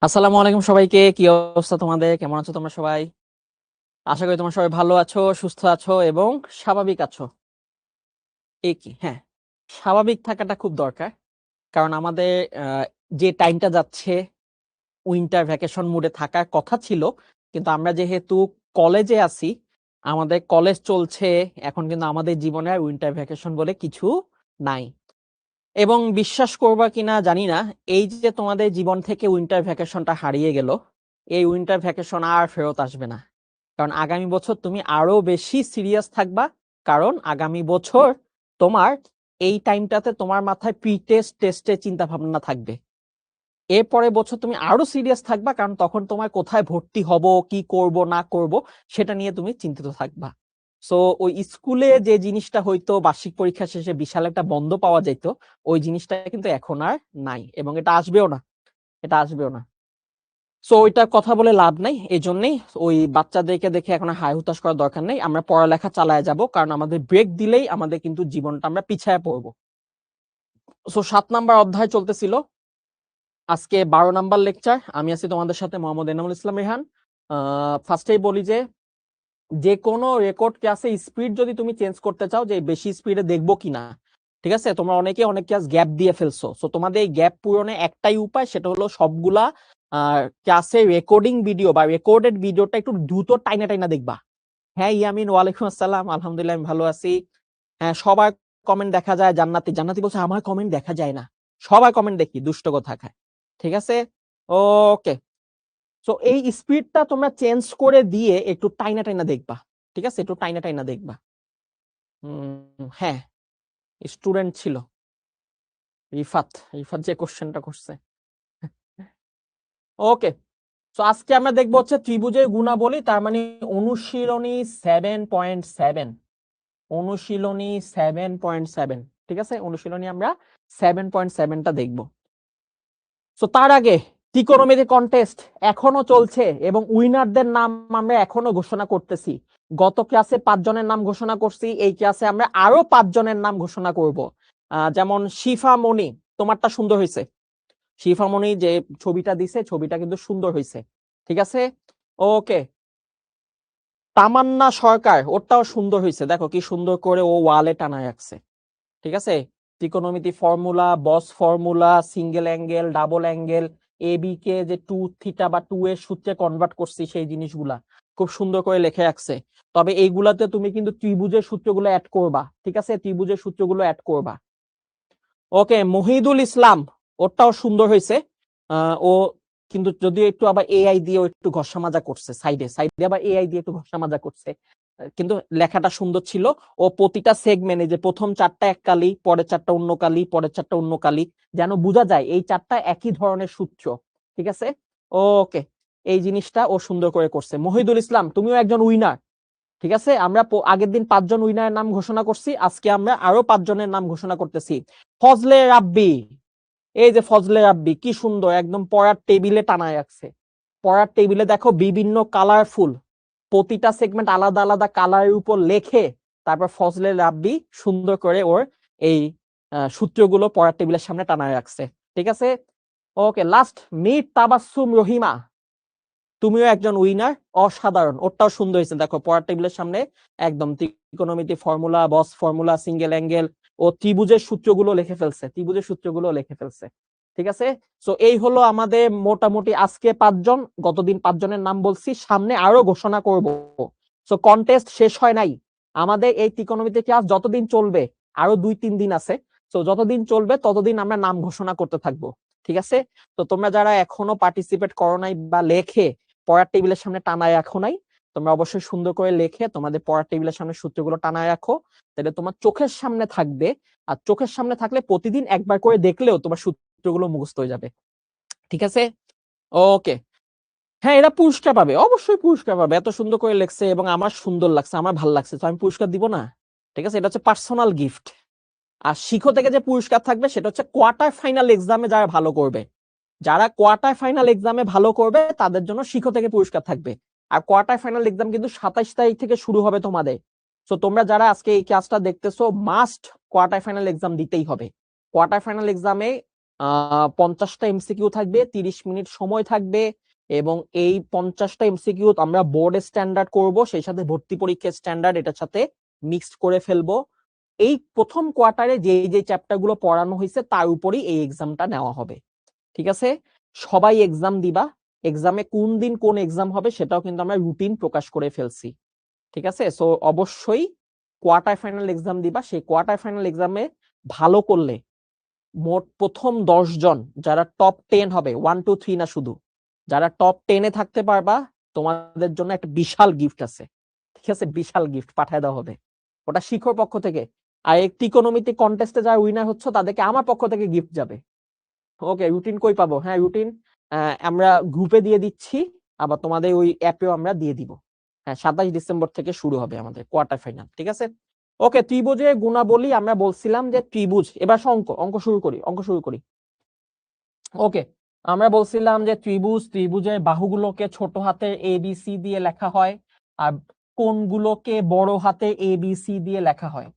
আসসালামু আলাইকুম সবাইকে। কি অবস্থা তোমাদের? কেমন আছো তোমরা সবাই? আশা করি তোমরা সবাই ভালো আছো, সুস্থ আছো এবং স্বাভাবিক আছো। কি হ্যাঁ, স্বাভাবিক থাকাটা খুব দরকার। কারণ আমাদের যে টাইমটা যাচ্ছে উইন্টার ভ্যাকেশন মোডে থাকার কথা ছিল, কিন্তু আমরা যেহেতু কলেজে আছি, আমাদের কলেজ চলছে, এখন কিন্তু আমাদের জীবনে আর উইন্টার ভ্যাকেশন বলে কিছু নাই। এবং বিশ্বাস করবা কিনা জানি না, এই যে তোমাদের জীবন থেকে উইন্টার ভ্যাকেশনটা হারিয়ে গেল, এই উইন্টার ভ্যাকেশন আর ফেরত আসবে না। কারণ আগামী বছর তুমি আরো বেশি সিরিয়াস থাকবা। কারণ আগামী বছর তোমার এই টাইমটাতে তোমার মাথায় প্রি টেস্ট টেস্টের চিন্তা ভাবনা থাকবে। এরপরে বছর তুমি আরো সিরিয়াস থাকবা, কারণ তখন তোমার কোথায় ভর্তি হব, কি করব না করব সেটা নিয়ে তুমি চিন্তিত থাকবা। সো ওই স্কুলে যে জিনিসটা হয়তো বার্ষিক পরীক্ষা শেষে বিশাল একটা বন্ধ পাওয়া যেত, ওই জিনিসটা কিন্তু এখন আর নাই এবং এটা আসবেও না। এটা আসবেও না। সো ওইটা কথা বলে লাভ নাই। এই জন্যই ওই বাচ্চাদেরকে দেখে এখন আর হায় হুতাশ করার দরকার নেই। আমরা পড়ালেখা চালায় যাব, কারণ আমাদের ব্রেক দিলেই আমাদের কিন্তু জীবনটা আমরা পিছায় পড়বো। সো 7 নাম্বার অধ্যায় চলতেছিল, আজকে 12 নাম্বার লেকচার। আমি আছি তোমাদের সাথে মোহাম্মদ এনামুল ইসলাম রেহান। ফার্স্টেই বলি যে যে কোনো রেকর্ড ক্লাসে স্পিড যদি তুমি চেঞ্জ করতে চাও, যে বেশি স্পিডে দেখবো কিনা, ঠিক আছে, তোমরা অনেকে অনেক ক্লাস গ্যাপ দিয়ে ফেলছো। সো তোমাদের এই গ্যাপ পূরণে একটাই উপায়, সেটা হলো সবগুলা ক্লাসে রেকর্ডিং ভিডিও বা রেকর্ডেড ভিডিওটা একটু দ্রুত টাইনা টাইনা দেখবা। হ্যাঁ ইয়ামিন, ওয়ালাইকুম আসসালাম, আলহামদুলিল্লাহ আমি ভালো আছি। হ্যাঁ, সবার কমেন্ট দেখা যায়। জান্নাতি জান্নাতি বলছে আমার কমেন্ট দেখা যায় না। সবার কমেন্ট দেখি, দুষ্ট কথা খায়। ঠিক আছে, ওকে। সো এই স্পিডটা তোমরা চেঞ্জ করে দিয়ে একটু টাইনা টাইনা দেখবা। ঠিক আছে, একটু টাইনা টাইনা দেখবা। হ্যাঁ, স্টুডেন্ট ছিল রিফাত। রিফাত যে কোশ্চেনটা করছে। ওকে, তো আজকে আমরা দেখবো হচ্ছে ত্রিভুজের গুণাবলী, তার মানে অনুশীলনী 7.7। অনুশীলনী 7.7, ঠিক আছে, অনুশীলনী আমরা 7.7টা দেখবো। তো তার আগে ত্রিকোণমিতি কন্টেস্ট এখনো চলছে এবং উইনারদের নাম আমরা এখনো ঘোষণা করতেছি। গত ক্লাসে 5 জনের নাম ঘোষণা করছি, এই ক্লাসে আমরা আরো 5 জনের নাম ঘোষণা করব। যেমন শিফা মনি, তোমারটা সুন্দর হয়েছে। শিফা মনি যে ছবিটা দিছে, ছবিটা কিন্তু সুন্দর হয়েছে। ঠিক আছে, ওকে। তামান্না সরকার, ওরটাও সুন্দর হয়েছে, দেখো কি সুন্দর করে ও ওয়ালে টানায় রাখছে। ঠিক আছে, ত্রিকোণমিতি formula, boss formula, single angle, double angle, A B কে যে 2θ বা 2 এর সূত্রে কনভার্ট করছি, সেই জিনিসগুলা খুব সুন্দর করে লিখে রাখছে। তবে এইগুলাতে তুমি কিন্তু ত্রিভুজের সূত্রগুলো অ্যাড করবা। ঠিক আছে, ত্রিভুজের সূত্রগুলো অ্যাড করবা। ওকে, মহিদুল ইসলাম, ওরটাও সুন্দর হয়েছে। ও কিন্তু যদিও একটু আবার এআই দিয়ে একটু ঘষা মাজা করছে, সাইডে সাইডে আবার এআই দিয়ে একটু ঘষা মাজা করছে, কিন্তু লেখাটা সুন্দর ছিল। ও প্রতিটা সেগমেন্টে যে প্রথম 4টা এক কালি, পরের 4টা অন্য কালি, পরের 4টা অন্য কালি, যেন বোঝা যায় এই 4টা একই ধরনের সূত্র। ঠিক আছে, ওকে, এই জিনিসটা ও সুন্দর করে করছে। মহিদুল ইসলাম, তুমিও একজন উইনার। ঠিক আছে, আমরা আগের দিন 5 জন উইনারের নাম ঘোষণা করছি, আজকে আমরা আরো 5 জনের নাম ঘোষণা করতেছি। ফজলে রাব্বি, এই যে ফজলে রাব্বি কি সুন্দর একদম পড়ার টেবিলে টানায় রাখছে। পড়ার টেবিলে দেখো বিভিন্ন কালারফুল, প্রতিটা সেগমেন্ট আলাদা আলাদা কালারের উপর লেখে তারপর ফজলে রাব্বি সুন্দর করে ওর এই সূত্রগুলো পড়ার টেবিলের সামনে টানায় রাখছে। ঠিক আছে, ওকে। লাস্ট মীর তাবাসসুম রহিমা, তুমিও একজন উইনার, অসাধারণ, ওরটাও সুন্দর হয়েছে। দেখো পড়ার টেবিলের সামনে একদম ত্রিকোণমিতি formula, boss formula, single angle ও ত্রিভুজের সূত্রগুলো লিখে ফেলছে, ত্রিভুজের সূত্রগুলো লিখে ফেলছে। ঠিক আছে, সো এই হলো আমাদের মোটামুটি আজকে 5 জন, গতদিন 5 জনের নাম বলছি, সামনে আরো ঘোষণা করব। সো কন্টেস্ট শেষ হয় নাই, আমাদের এই ত্রিকোণমিতি ক্লাস যতদিন চলবে, আরো 2-3 দিন আছে। সো যতদিন চলবে ততদিন আমরা নাম ঘোষণা করতে থাকবো। ঠিক আছে, তো তোমরা যারা এখনো পার্টিসিপেট করো নাই বা লেখে পড়ার টেবিলের সামনে টানায় রাখো নাই, তোমরা অবশ্যই সুন্দর করে লেখে তোমাদের পড়ার টেবিলের সামনে সূত্রগুলো টানায় রাখো, তাহলে তোমার চোখের সামনে থাকবে। আর চোখের সামনে থাকলে প্রতিদিন একবার করে দেখলেও তোমার সূত্রগুলো মুখস্থ হয়ে যাবে। ঠিক আছে, ওকে। হ্যাঁ, এরা পুরস্কার পাবে, অবশ্যই পুরস্কার পাবে, এত সুন্দর করে লেখছে এবং আমার সুন্দর লাগছে, আমার ভালো লাগছে, তো আমি পুরস্কার দিব না? ঠিক আছে, এটা হচ্ছে পার্সোনাল গিফট। আর শিখো থেকে যে পুরস্কার থাকবে সেটা হচ্ছে কোয়ার্টার ফাইনাল এক্সামে যারা ভালো করবে, যারা কোয়ার্টার ফাইনাল এক্সামে ভালো করবে তাদের জন্য শিখো থেকে পুরস্কার থাকবে। আর কোয়ার্টার ফাইনাল এক্সাম কিন্তু 27 তারিখ থেকে শুরু হবে তোমাদের। তো তোমরা যারা আজকে এই ক্লাসটা দেখতেছো, মাস্ট কোয়ার্টার ফাইনাল এক্সাম দিতেই হবে। কোয়ার্টার ফাইনাল এক্সামে 50টা এমসিকিউ থাকবে, 30 মিনিট সময় থাকবে, এবং এই 50টা এমসিকিউ আমরা বোর্ড স্ট্যান্ডার্ড করব, সেই সাথে ভর্তি পরীক্ষার স্ট্যান্ডার্ড এটার সাথে মিক্সড করে ফেলবো। এই প্রথম কোয়ার্টারে যে যে চ্যাপ্টার গুলো পড়ানো হয়েছে তার উপরই এই এক্সামটা নেওয়া হবে। ঠিক আছে, সবাই এক্সাম দিবা। এক্সামে কোন দিন কোন এক্সাম হবে সেটাও কিন্তু আমরা রুটিন প্রকাশ করে ফেলছি। ঠিক আছে, সো অবশ্যই কোয়ার্টার ফাইনাল এক্সাম দিবা। সেই কোয়ার্টার ফাইনাল এক্সামে ভালো করলে মোট প্রথম 10 জন যারা টপ 10 হবে, 1 2 3 না, শুধু যারা টপ 10-এ থাকতে পারবা তোমাদের জন্য একটা বিশাল গিফট আছে। ঠিক আছে, বিশাল গিফট পাঠায় দেওয়া হবে, ওটা শিক্ষক পক্ষ থেকে। আর একটি ইকোনমিতে কন্টেস্টে যারা উইনার হচ্ছে তাদেরকে আমার পক্ষ থেকে গিফট যাবে। ওকে, রুটিন কই পাবো? হ্যাঁ, রুটিন আমরা গ্রুপে দিয়ে দিচ্ছি, আবার তোমাদের ওই অ্যাপেও আমরা দিয়ে দিব। হ্যাঁ, 27 ডিসেম্বর থেকে শুরু হবে আমাদের কোয়ার্টার ফাইনাল। ঠিক আছে, ওকে। ত্রিভুজের গুণাবলী আমরা বলছিলাম যে ত্রিভুজ, এবার অঙ্ক শুরু করি। ওকে, আমরা বলছিলাম যে ত্রিভুজের বাহুগুলোকে ছোট হাতে এ বি সি দিয়ে লেখা হয়, আর কোণগুলোকে বড় হাতে এ বি সি দিয়ে লেখা হয়,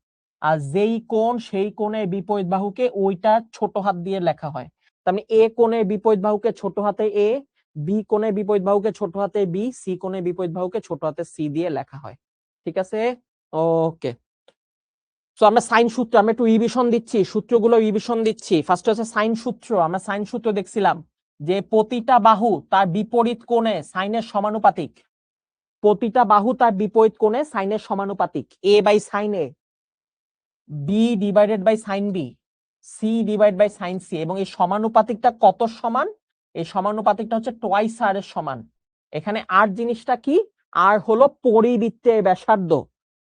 আর যেই কোণ সেই কোণের বিপরীত বাহুকে ওইটা ছোট হাত দিয়ে লেখা হয়। তার মানে এ কোণের বিপরীত বাহুকে ছোট হাতে এ, বি কোণের বিপরীত বাহুকে ছোট হাতে বি, সি কোণের বিপরীত বাহুকে ছোট হাতে সি দিয়ে লেখা হয়। ঠিক আছে, ওকে। তো আমরা সাইন সূত্র, আমরা একটু রিভিশন দিচ্ছি, সূত্রগুলো রিভিশন দিচ্ছি। ফার্স্ট হচ্ছে সাইন সূত্র। আমরা সাইন সূত্র দেখছিলাম যে প্রতিটা বাহু তার বিপরীত কোণে সাইনের সমানুপাতিক। প্রতিটা বাহু তার বিপরীত কোণে সাইনের সমানুপাতিক। A by sine A, B divided by sine B, C divide by sine C. এবং এই সমানুপাতিকটা কত সমান? এই সমানুপাতিকটা হচ্ছে টোয়াইস আর এর সমান। এখানে আর জিনিসটা কি? আর হলো পরিবৃত্তের ব্যাসার্ধ।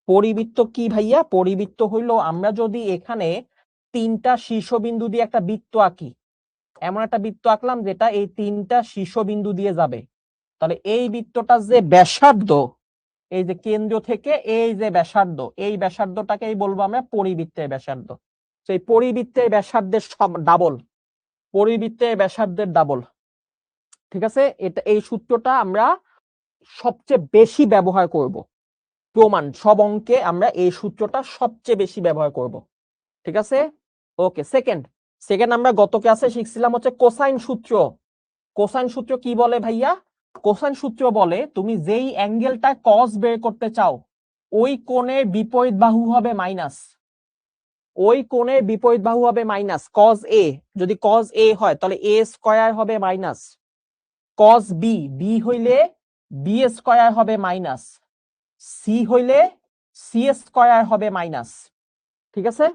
পরিবৃত্ত কি ভাইয়া? পরিবৃত্ত হইলো, আমরা যদি এখানে 3টা শীর্ষবিন্দু দিয়ে একটা বৃত্ত আঁকি, এমন একটা বৃত্ত আঁকলাম যেটা এই 3টা শীর্ষবিন্দু দিয়ে যাবে, তাহলে এই বৃত্তটার যে ব্যাসার্ধ, এই যে কেন্দ্র থেকে এই যে ব্যাসার্ধ, এই ব্যাসার্ধটাকেই বলবো আমরা পরিবৃত্তের ব্যাসার্ধ। সেই পরিবৃত্তের ব্যাসার্ধের ডাবল, পরিবৃত্তের ব্যাসার্ধের ডাবল। ঠিক আছে, এটা এই সূত্রটা আমরা সবচেয়ে বেশি ব্যবহার করব। প্রমাণ সব অঙ্কে আমরা এই সূত্রটা সবচেয়ে বেশি ব্যবহার করব। ঠিক আছে, ওকে। সেকেন্ড আমরা গত ক্লাসে শিখছিলাম হচ্ছে কোসাইন সূত্র। কোসাইন সূত্র কি বলে ভাইয়া? কোসাইন সূত্র বলে তুমি যেই অ্যাঙ্গেলটা কস বের করতে চাও ওই কোণের বিপরীত বাহু হবে মাইনাস, ওই কোণের বিপরীত বাহু হবে মাইনাস। কস এ, যদি কস এ হয় তাহলে এ স্কয়ার হবে মাইনাস। কস বি, বি হইলে বি স্কয়ার হবে মাইনাস। সি হইলে সি স্কয়ার হবে মাইনাস। ঠিক আছে,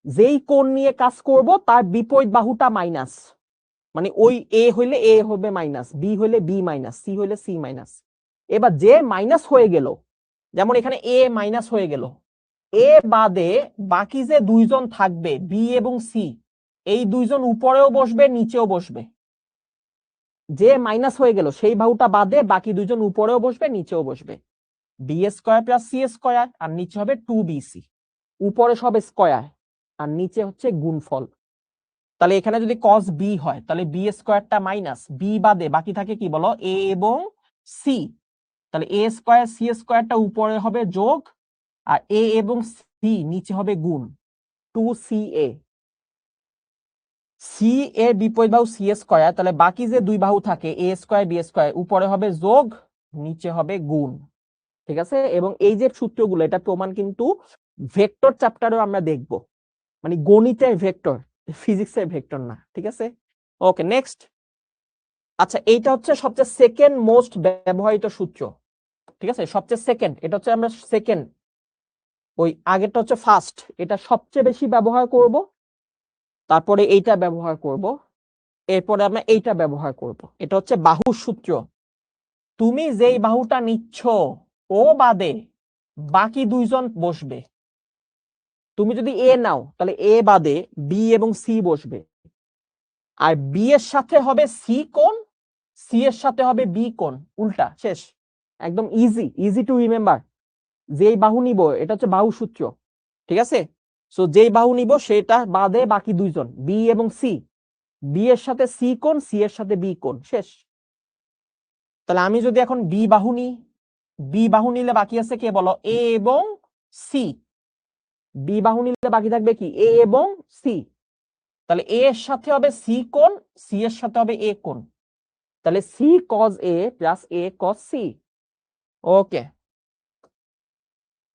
যেই কোণ নিয়ে কাজ করব তার বিপরীত বাহুটা মাইনাস, মানে ওই এ হইলে এ হবে মাইনাস, বি হইলে বি মাইনাস, সি হইলে সি মাইনাস। এবার যে মাইনাস হয়ে গেল, যেমন এখানে এ মাইনাস হয়ে গেল, এ বাদে বাকি যে দুইজন থাকবে বি এবং সি, এই দুইজন উপরেও বসবে নিচেও বসবে। যে মাইনাস হয়ে গেল সেই বাহুটা বাদে বাকি দুইজন উপরেও বসবে নিচেও বসবে। B square plus C square, আর নিচে হবে 2bc। উপরে সব স্কয়ার আর নিচে হচ্ছে গুণফল। তাহলে এখানে যদি cos b হয় তাহলে b স্কয়ারটা মাইনাস, বি বাদে বাকি থাকে কি বলো? a এবং c। তাহলে a স্কয়ার c স্কয়ারটা উপরে হবে যোগ, আর a এবং c নিচে হবে গুণ, 2ca। c এর বিপরীত বাহু c স্কয়ার, তাহলে বাকি যে দুই বাহু থাকে a স্কয়ার b স্কয়ার, উপরে হবে যোগ নিচে হবে গুণ। ঠিক আছে, এবং এই যে সূত্রগুলো এটা প্রমাণ কিন্তু ভেক্টর চ্যাপ্টারেও আমরা দেখব, মানে গণিতের ভেক্টর, ফিজিক্সের ভেক্টর না। ঠিক আছে, ওকে। নেক্সট, আচ্ছা এইটা হচ্ছে সবচেয়ে সেকেন্ড মোস্ট ব্যবহৃত সূত্র। ঠিক আছে, সবচেয়ে সেকেন্ড, এটা হচ্ছে আমরা সেকেন্ড, ওই আগেরটা হচ্ছে ফার্স্ট। এটা সবচেয়ে বেশি ব্যবহার করব, তারপরে এইটা ব্যবহার করব, এরপরে আমরা এইটা ব্যবহার করব। এটা হচ্ছে বাহুর সূত্র। তুমি যেই বাহুটা নিচ্ছ ও বাদে বাকি দুইজন বসবে। তুমি যদি এ নাও তাহলে এ বাদে বি এবং সি বসবে, আর বি এর সাথে হবে সি কোণ, সি এর সাথে হবে বি কোণ, উল্টা, শেষ। একদম ইজি টু রিমেম্বার। যেই বাহু নিব এটা হচ্ছে বাহু সূত্র। ঠিক আছে, সো যেই বাহু নিব সেটা বাদে বাকি দুইজন বি এবং সি, বি এর সাথে সি কোণ, সি এর সাথে বি কোণ, শেষ। তাহলে আমি যদি এখন বি বাহু নিই, বি বাহু নিলে বাকি আছে কে বলো? এ এবং সি। বি বাহু নিলে বাকি থাকবে কি? এ এবং সি। তাহলে এ এর সাথে হবে সি কোণ, সি এর সাথে হবে এ কোণ, তাহলে C cos A plus A cos C. Okay,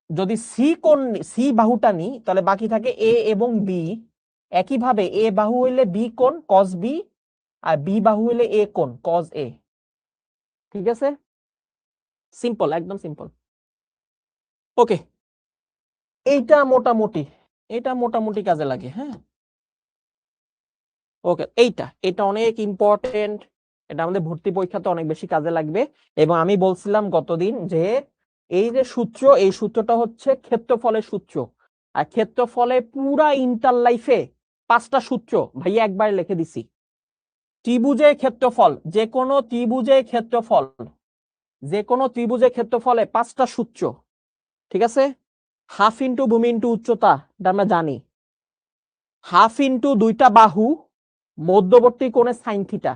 যদি সি কোণ সি বাহুটা নিই তাহলে বাকি থাকে এ এবং বি। একইভাবে এ বাহু হইলে বি কোণ কজ বি, আর বি বাহু হইলে এ কোণ কজ এ। ঠিক আছে, সিম্পল, একদম সিম্পল। ওকে, এইটা মোটামুটি কাজে লাগে। হ্যাঁ, ওকে, এটা অনেক ইম্পর্টেন্ট, এটা আমাদের ভর্তি পরীক্ষাতে অনেক বেশি কাজে লাগবে। এবং আমি বলছিলাম গতদিন যে এই যে সূত্র, এই সূত্রটা হচ্ছে ক্ষেত্রফলের সূত্র। আর ক্ষেত্রফলে পুরা ইন্টার লাইফে 5টা সূত্র ভাইয়া একবার লিখে দিছি। ত্রিভুজের ক্ষেত্রফল, যে কোনো ত্রিভুজের ক্ষেত্রফলে 5টা সূত্র। ঠিক আছে, হাফ ইন্টু ভূমি ইন্টু উচ্চতা, এটা আমরা জানি। হাফ ইন্টু দুইটা বাহু, মধ্যবর্তী কোণে sine theta.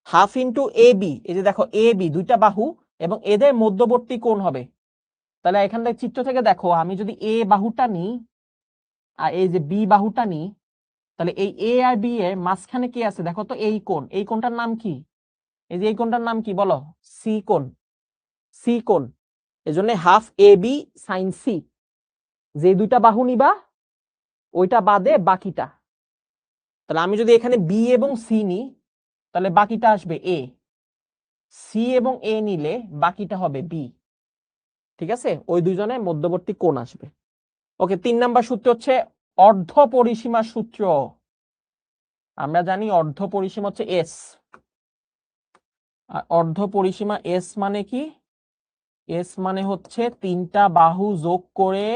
Half into A B, এই যে দেখো এ বি দুইটা বাহু এবং এদের মধ্যবর্তী কোণ হবে। তাহলে এখান থেকে চিত্র থেকে দেখো, আমি যদি এ বাহুটা নিই আর এই যে বি বাহুটা নিই, তাহলে এই এ আর বি এর মাঝখানে কি আছে দেখো তো, এই কোণ, এই কোণটার নাম কি? এই যে এই কোণটার নাম কি বলো? সি কোণ। সি কোণ, এজন্য half A B sign C. যে দুইটা বাহু নিবা ওইটা বাদে বাকিটা। তাহলে আমি যদি এখানে বি এবং সি নিই তাহলে বাকিটা আসবে এ, সি এবং এ নিলে বাকিটা হবে বি। ঠিক আছে, ওই দুইজনের মধ্যবর্তী কোণ আসবে। ওকে, 3 নাম্বার সূত্র হচ্ছে অর্ধ পরিসীমার সূত্র। আমরা জানি অর্ধ পরিসীমা হচ্ছে এস। আর অর্ধ পরিসীমা এস মানে কি? এস মানে হচ্ছে 3টা বাহু যোগ করে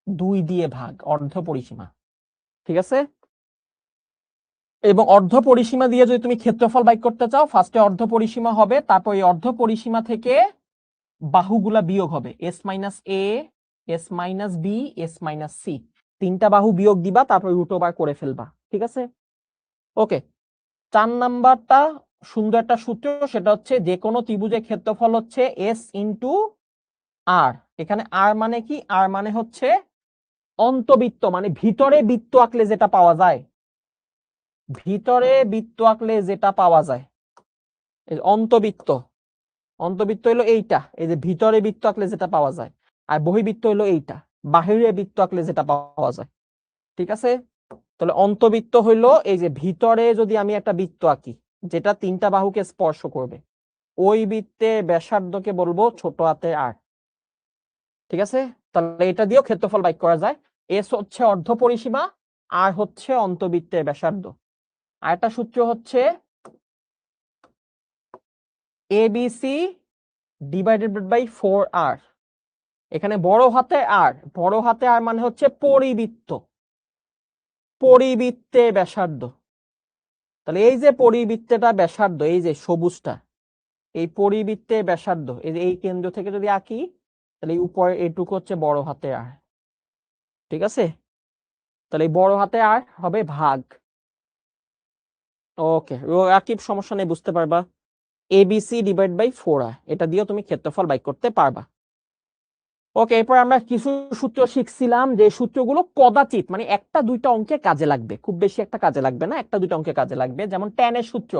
2 দিয়ে ভাগ, অর্ধ পরিসীমা। ঠিক আছে, এবং অর্ধ পরিসীমা দিয়ে যদি তুমি ক্ষেত্রফল বাইর করতে চাও, ফার্স্টে অর্ধ পরিসীমা হবে, তারপর এই অর্ধ পরিসীমা থেকে বাহুগুলা বিয়োগ হবে, S minus A, S minus B, S minus C. 3টা বাহু বিয়োগ দিবা, তারপর রুট ওভার করে ফেলবা। ঠিক আছে, ওকে। 4 নাম্বারটা সুন্দর একটা সূত্র, সেটা হচ্ছে যে কোনো ত্রিভুজের ক্ষেত্রফল হচ্ছে এস ইন্টু আর। এখানে আর মানে কি? আর মানে হচ্ছে অন্তবৃত্ত, মানে ভিতরে বৃত্ত আঁকলে যেটা পাওয়া যায়, ভিতরে বৃত্ত আঁকলে যেটা পাওয়া যায় অন্তবৃত্ত। অন্তবৃত্ত হলো এইটা, এই যে ভিতরে বৃত্ত আঁকলে যেটা পাওয়া যায়। আর বহির্বৃত্ত হলো এইটা, বাহিরে বৃত্ত আঁকলে যেটা পাওয়া যায়। ঠিক আছে, তাহলে অন্তবৃত্ত হইলো এই যে ভিতরে যদি আমি একটা বৃত্ত আঁকি যেটা 3টা বাহুকে স্পর্শ করবে, ওই বৃত্তের ব্যাসার্ধকে বলবো ছোট হাতে আর। ঠিক আছে, তাহলে এটা দিয়েও ক্ষেত্রফল বাইর করা যায়। এস হচ্ছে অর্ধ পরিসীমা, আর হচ্ছে অন্তবৃত্তের ব্যাসার্ধ। আর একটা সূত্র হচ্ছে এবিসি ডিভাইডেড বাই 4r। এখানে বড় হাতে আর মানে হচ্ছে পরিবৃত্ত, পরিবৃত্তের ব্যাসার্ধ। তাহলে এই যে পরিবৃত্তটা ব্যাসার্ধ, এই যে সবুজটা, এই পরিবৃত্তের ব্যাসার্ধ, এই যে এই কেন্দ্র থেকে যদি আঁকি তাহলে এই উপরে এইটুকু হচ্ছে বড় হাতে আর। ঠিক আছে, তাহলে এই বড় হাতে আর হবে ভাগ। ওকে, রাকিব সমস্যা নেই, বুঝতে পারবা। এবিসি ডিভাইড বাই 4r, এটা দিয়েও তুমি ক্ষেত্রফল বাইর করতে পারবা। ওকে, এরপর আমরা কিছু সূত্র শিখছিলাম, যে সূত্রগুলো কদাচিৎ মানে একটা দুইটা অঙ্কে কাজে লাগবে, খুব বেশি একটা কাজে লাগবে না, একটা দুইটা অঙ্কে কাজে লাগবে। যেমন ট্যান এর সূত্র,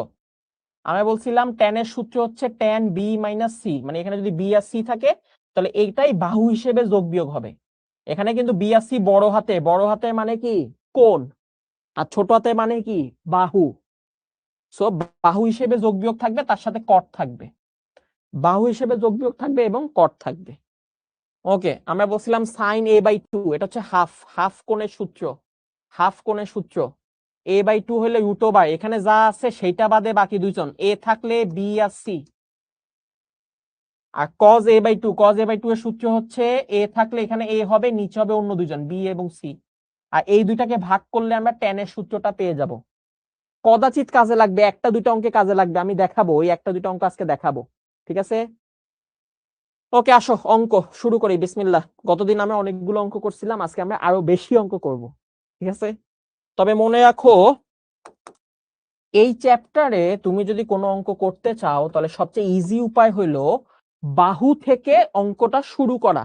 আমরা বলছিলাম ট্যান এর সূত্র হচ্ছে ট্যান বি মাইনাস সি, মানে এখানে যদি বি আর সি থাকে তাহলে এইটাই বাহু হিসেবে যোগ বিয়োগ হবে। এখানে কিন্তু বি আর সি বড় হাতে মানে কি? কোণ। আর ছোট হাতে মানে কি? বাহু। সো বাহু হিসেবে যোগ বিয়োগ থাকবে, তার সাথে কট থাকবে, বাহু হিসেবে যোগ বিয়োগ থাকবে এবং কট থাকবে। ওকে, আমরা বলছিলাম সাইন এ বাই 2, এটা হচ্ছে হাফ কোণের সূত্র। হাফ কোণের সূত্র এ বাই 2 হলে রুট ওভার, এখানে যা আছে সেইটা বাদে বাকি দুইজন, এ থাকলে বি আর সি। আর কজ এ বাই 2 এর সূত্র হচ্ছে এ থাকলে এখানে এ হবে, নিচে হবে অন্য দুইজন বি এবং সি। আর এই দুইটাকে ভাগ করলে আমরা ট্যান এর সূত্রটা পেয়ে যাব। কদাচিৎ কাজে লাগবে, একটা দুইটা অঙ্কে কাজে লাগবে, আমি দেখাবো, ওই একটা দুইটা অঙ্ক আজকে দেখাবো। ঠিক আছে, ওকে, আসো অঙ্ক শুরু করি, বিসমিল্লাহ। গতদিন আমরা অনেকগুলো অঙ্ক করছিলাম, আজকে আমরা আরো বেশি অঙ্ক করব। ঠিক আছে, তবে মনে রাখো এই চ্যাপ্টারে তুমি যদি কোনো অঙ্ক করতে চাও তাহলে সবচেয়ে ইজি উপায় হলো বাহু থেকে অঙ্কটা শুরু করা।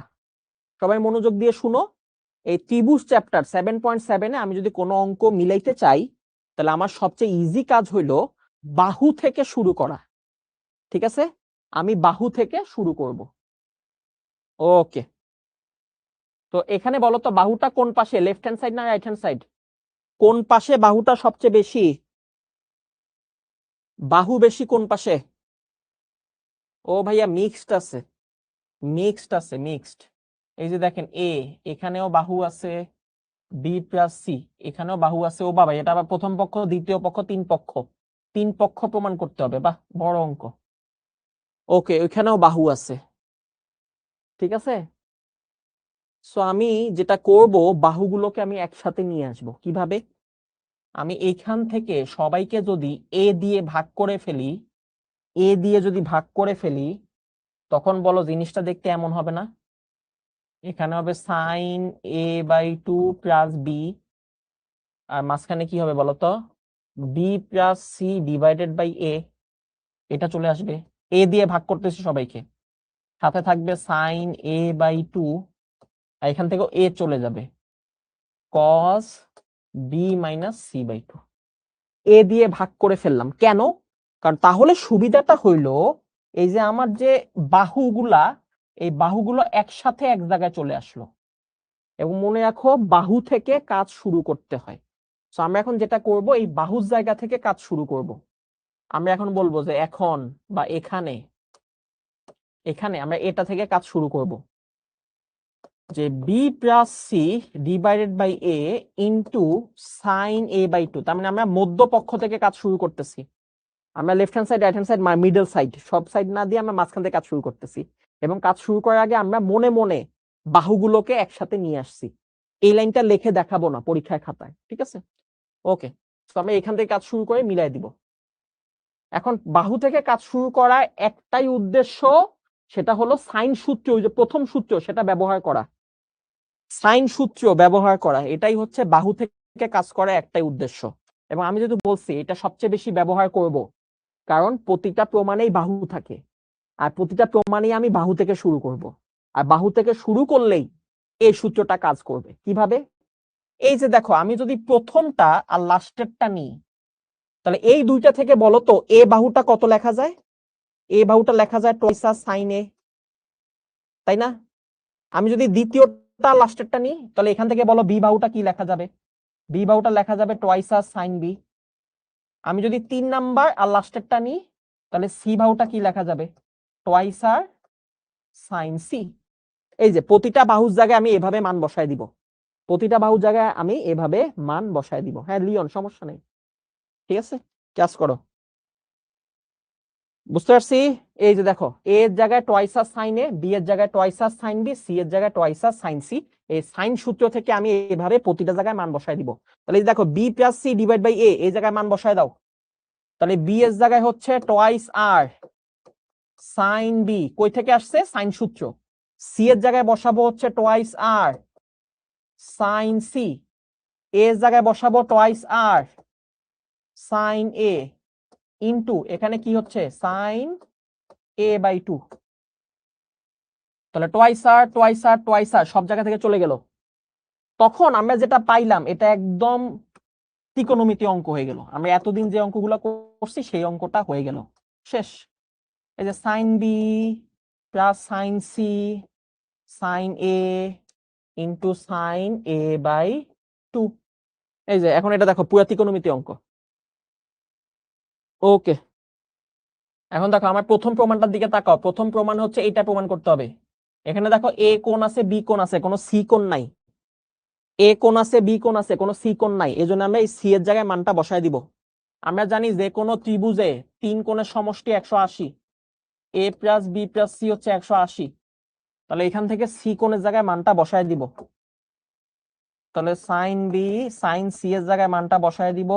সবাই মনোযোগ দিয়ে শুনো, এই ত্রিভুজ চ্যাপ্টার 7.7 আমি যদি কোনো অঙ্ক মিলাইতে চাই তাহলে আমার সবচেয়ে ইজি কাজ হইলো বাহু থেকে শুরু করা। ঠিক আছে, আমি বাহু থেকে শুরু করব। ওকে, তো এখানে বলো তো বাহুটা কোন পাশে, লেফট হ্যান্ড সাইড না রাইট হ্যান্ড সাইড? কোন পাশে বাহুটা সবচেয়ে বেশি? বাহু বেশি কোন পাশে? ও ভাইয়া মিক্সড আছে, মিক্সড আছে, মিক্সড। এই যে দেখেন এখানেও বাহু আছে, বি প্লাস সি এখানেও বাহু আছে। ও বাবা, এটা আবার প্রথম পক্ষ, দ্বিতীয় পক্ষ, তিন পক্ষ প্রমাণ করতে হবে। বাহ, বড় অঙ্ক। ওকে, ওইখানেও বাহু আছে। ঠিক আছে, সো আমি যেটা করব, বাহুগুলোকে আমি একসাথে নিয়ে আসব। কিভাবে? আমি এইখান থেকে সবাইকে যদি এ দিয়ে ভাগ করে ফেলি, তখন বলো জিনিসটা দেখতে এমন হবে না? এখানে হবে sine A by 2 plus B, আর মাঝখানে কি হবে বলতো? B plus C divided by A. এটা চলে আসবে, এ দিয়ে ভাগ করতেছি সবাইকে, সাথে থাকবে সাইন এ বাই 2, আর এখান থেকে এ চলে যাবে, cos B minus C by 2। A দিয়ে ভাগ করে ফেললাম কেন? কারণ তাহলে সুবিধাটা হইলো এই যে আমার যে বাহুগুলা, এই বাহুগুলো একসাথে এক জায়গায় চলে আসলো। এবং মনে রাখো বাহু থেকে কাজ শুরু করতে হয়। তো আমরা এখন যেটা করব, এই বাহুর জায়গা থেকে কাজ শুরু করব। আমরা এখন বলবো যে এখন বা এখানে আমরা এটা থেকে কাজ শুরু করব, যে B plus C divided by A into sine A by 2। তার মানে আমরা মধ্যপক্ষ থেকে কাজ শুরু করতেছি। আমরা left hand side, right hand side, middle side, সব সাইড না দিয়ে আমরা মাঝখান থেকে কাজ শুরু করতেছি। এবং কাজ শুরু করার আগে আমরা মনে মনে বাহুগুলোকে একসাথে নিয়ে আসছি। এই লাইনটা লিখে দেখাবো না পরীক্ষায় খাতায়, ঠিক আছে? ওকে, তো আমরা এখান থেকে কাজ শুরু করে মিলাই দিব। এখন বাহু থেকে কাজ শুরু করার একটাই উদ্দেশ্য, সেটা হলো সাইন সূত্র, ওই যে প্রথম সূত্র, সেটা ব্যবহার করা। সাইন সূত্র ব্যবহার করা, এটাই হচ্ছে বাহু থেকে কাজ করার একটাই উদ্দেশ্য। এবং আমি যদি বলছি এটা সবচেয়ে বেশি ব্যবহার করব, কারণ প্রতিটা প্রমাণেই বাহু থাকে, আর প্রতিটা প্রমাণেই আমি বাহু থেকে শুরু করব। আর বাহু থেকে শুরু করলেই এই সূত্রটা কাজ করবে। কিভাবে? এই যে দেখো, আমি যদি প্রথমটা আর লাস্টেরটা নিই, তাহলে এই দুইটা থেকে বলো তো এ বাহুটা কত লেখা যায়? এ বাহুটা লেখা যায় টয়েস আর সাইন এ, তাই না? আমি যদি দ্বিতীয়টা লাস্টেরটা নিই, তাহলে এখান থেকে বলো বি বাহুটা কি লেখা যাবে? বি বাহুটা লেখা যাবে টয়েস আর সাইন বি। আমি যদি 3 নাম্বার আর লাস্টেরটা নিই, তাহলে সি বাহুটা কি লেখা যাবে? টয়েস আর সাইন সি। এই যে প্রতিটা বাহুর জায়গায় আমি এভাবে মান বসায় দিব, প্রতিটা বাহুর জায়গায় আমি এভাবে মান বসায় দিব। হ্যাঁ লিওন, সমস্যা নেই, ঠিক আছে, কাজ করো। বুঝতে পারছি? এই যে দেখো, এ এর জায়গায় টয়েস আর সাইন এ, বি এর জায়গায় টয়েস আর সাইন বি, সি এর জায়গায় টয়েস আর সাইন সি। এই সাইন সূত্র থেকে আমি এভাবে প্রতিটা জায়গায় মান বসায় দিব। তাহলে এই দেখো B plus C divide by A, এই জায়গায় মান বসায় দাও। তাহলে বি এর জায়গায় হচ্ছে টয়েস আর সাইন বি, কই থেকে আসছে? সাইন সূত্র। সি এর জায়গায় বসাবো হচ্ছে টয়েস আর সাইন সি, এর জায়গায় বসাবো টয়েস আর সাইন এ ইনটু এখানে কি হচ্ছে? Sine A by 2। তাহলে টয়েস আর টয়েস আর টয়েস আর সব জায়গা থেকে চলে গেল। তখন আমরা যেটা পাইলাম এটা একদম ত্রিকোণমিতি অঙ্ক হয়ে গেল। আমরা এতদিন যে অঙ্কগুলো করছি সেই অঙ্কটা হয়ে গেল, শেষ। এই যে sine B plus sine C sine A into sine A by 2। এই যে এখন এটা দেখো পুরা ত্রিকোণমিতি অঙ্ক। ওকে, এখন দেখো আমার প্রথম প্রমাণটার দিকে তাকাও। প্রথম প্রমাণ হচ্ছে এইটা প্রমাণ করতে হবে। এখানে দেখো এ কোণ আছে, বি কোণ আছে, কোনো সি কোণ নাই। এ কোণ আছে, বি কোণ আছে, কোনো সি কোণ নাই। এই জন্য আমরা এই সি এর জায়গায় মানটা বসায় দিব। আমরা জানি যে কোনো ত্রিভুজে 3 কোণের সমষ্টি 180, এ প্লাস বি প্লাস সি হচ্ছে 180। তাহলে এখান থেকে সি কোণের জায়গায় মানটা বসায় দিব। তাহলে সাইন বি সাইন সি এর জায়গায় মানটা বসায় দিব,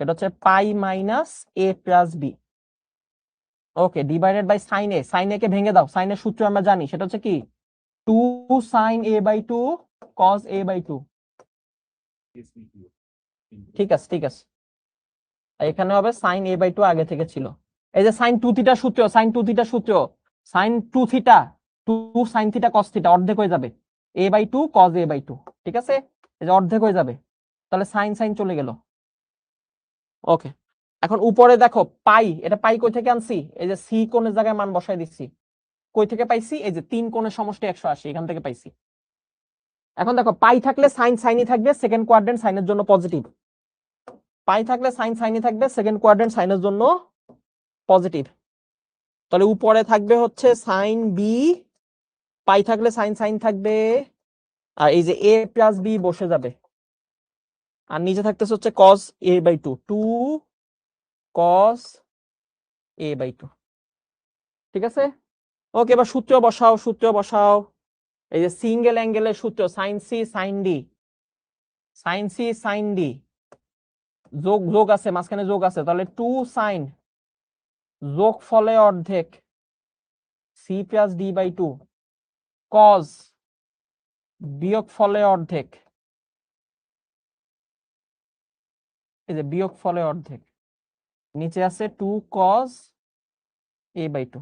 এটা হচ্ছে pi minus A plus B. Okay, divided by sine A. Sine A কে ভেঙে দাও, সাইনের সূত্র আমরা জানি, সেটা হচ্ছে কি 2 sine A by 2 cos A by 2। ঠিক আছে, ঠিক আছে, এখানে হবে সাইন এ বাই 2, আগে থেকে ছিল। এই যে সাইন 2 থিটা সূত্র, সাইন 2 থিটা সূত্র, sine 2 theta 2 sine theta cos theta অর্ধেক হয়ে যাবে। a/2 cos a/2, ঠিক আছে, এই যে অর্ধেক হয়ে যাবে, তাহলে সাইন সাইন চলে গেল। ওকে, এখন উপরে দেখো পাই, এটা পাই কই থেকে আনছি, এই যে সি কোণের জায়গায় মান বসাই দিচ্ছি, কই থেকে পাইছি, এই যে 3 কোণের সমষ্টি 180, এখান থেকে পাইছি। এখন দেখো পাই থাকলে সাইন সাইনই থাকবে, সেকেন্ড কোয়াড্রেন্ট সাইনের জন্য পজিটিভ, পাই থাকলে সাইন সাইনই থাকবে, সেকেন্ড কোয়াড্রেন্ট সাইনের জন্য পজিটিভ। তাহলে উপরে থাকবে হচ্ছে সাইন বি, পাই থাকলে সাইন সাইন থাকবে, আর এই যে a প্লাস বি বসে যাবে, আর নিচে থাকতেছে হচ্ছে cos a/2, 2 cos a/2, ঠিক আছে। ওকে, এবার সূত্র বসাও, সূত্র বসাও। এই যে সিঙ্গেল অ্যাঙ্গেলের সূত্র, sine C sine D, sine C sine D, যোগ যোগ আছে মাঝখানে, যোগ আছে, তাহলে 2 সাইন যোগ ফলে অর্ধেক সি প্লাস d/2 cos বিয়োগ ফলে অর্ধেক, এই যে বিয়োগ ফলে অর্ধেক, নিচে আছে 2 cos a/2।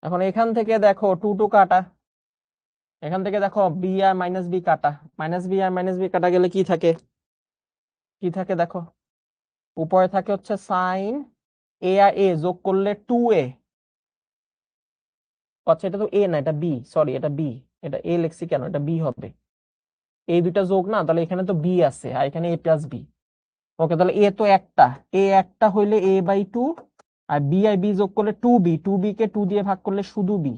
এখন এখান থেকে দেখো 2 2 কাটা, এখান থেকে দেখো বি আর মাইনাস বি কাটা, মাইনাস বি আর মাইনাস বি কাটা গেলে কি থাকে, কি থাকে দেখো, উপরে থাকে হচ্ছে সাইন এ আর এ যোগ করলে 2a, আচ্ছা এটা তো এ না, এটা বি, সরি এটা বি, এটা এ লিখছি কেন, এটা বি হবে, এই দুইটা যোগ না, তাহলে এখানে তো বি আছে আর এখানে a প্লাস বি। ওকে, তাহলে এ তো একটা, এ একটা হইলে a/2, আর বি আর বি যোগ করলে 2b, 2b কে 2 দিয়ে ভাগ করলে শুধু বি,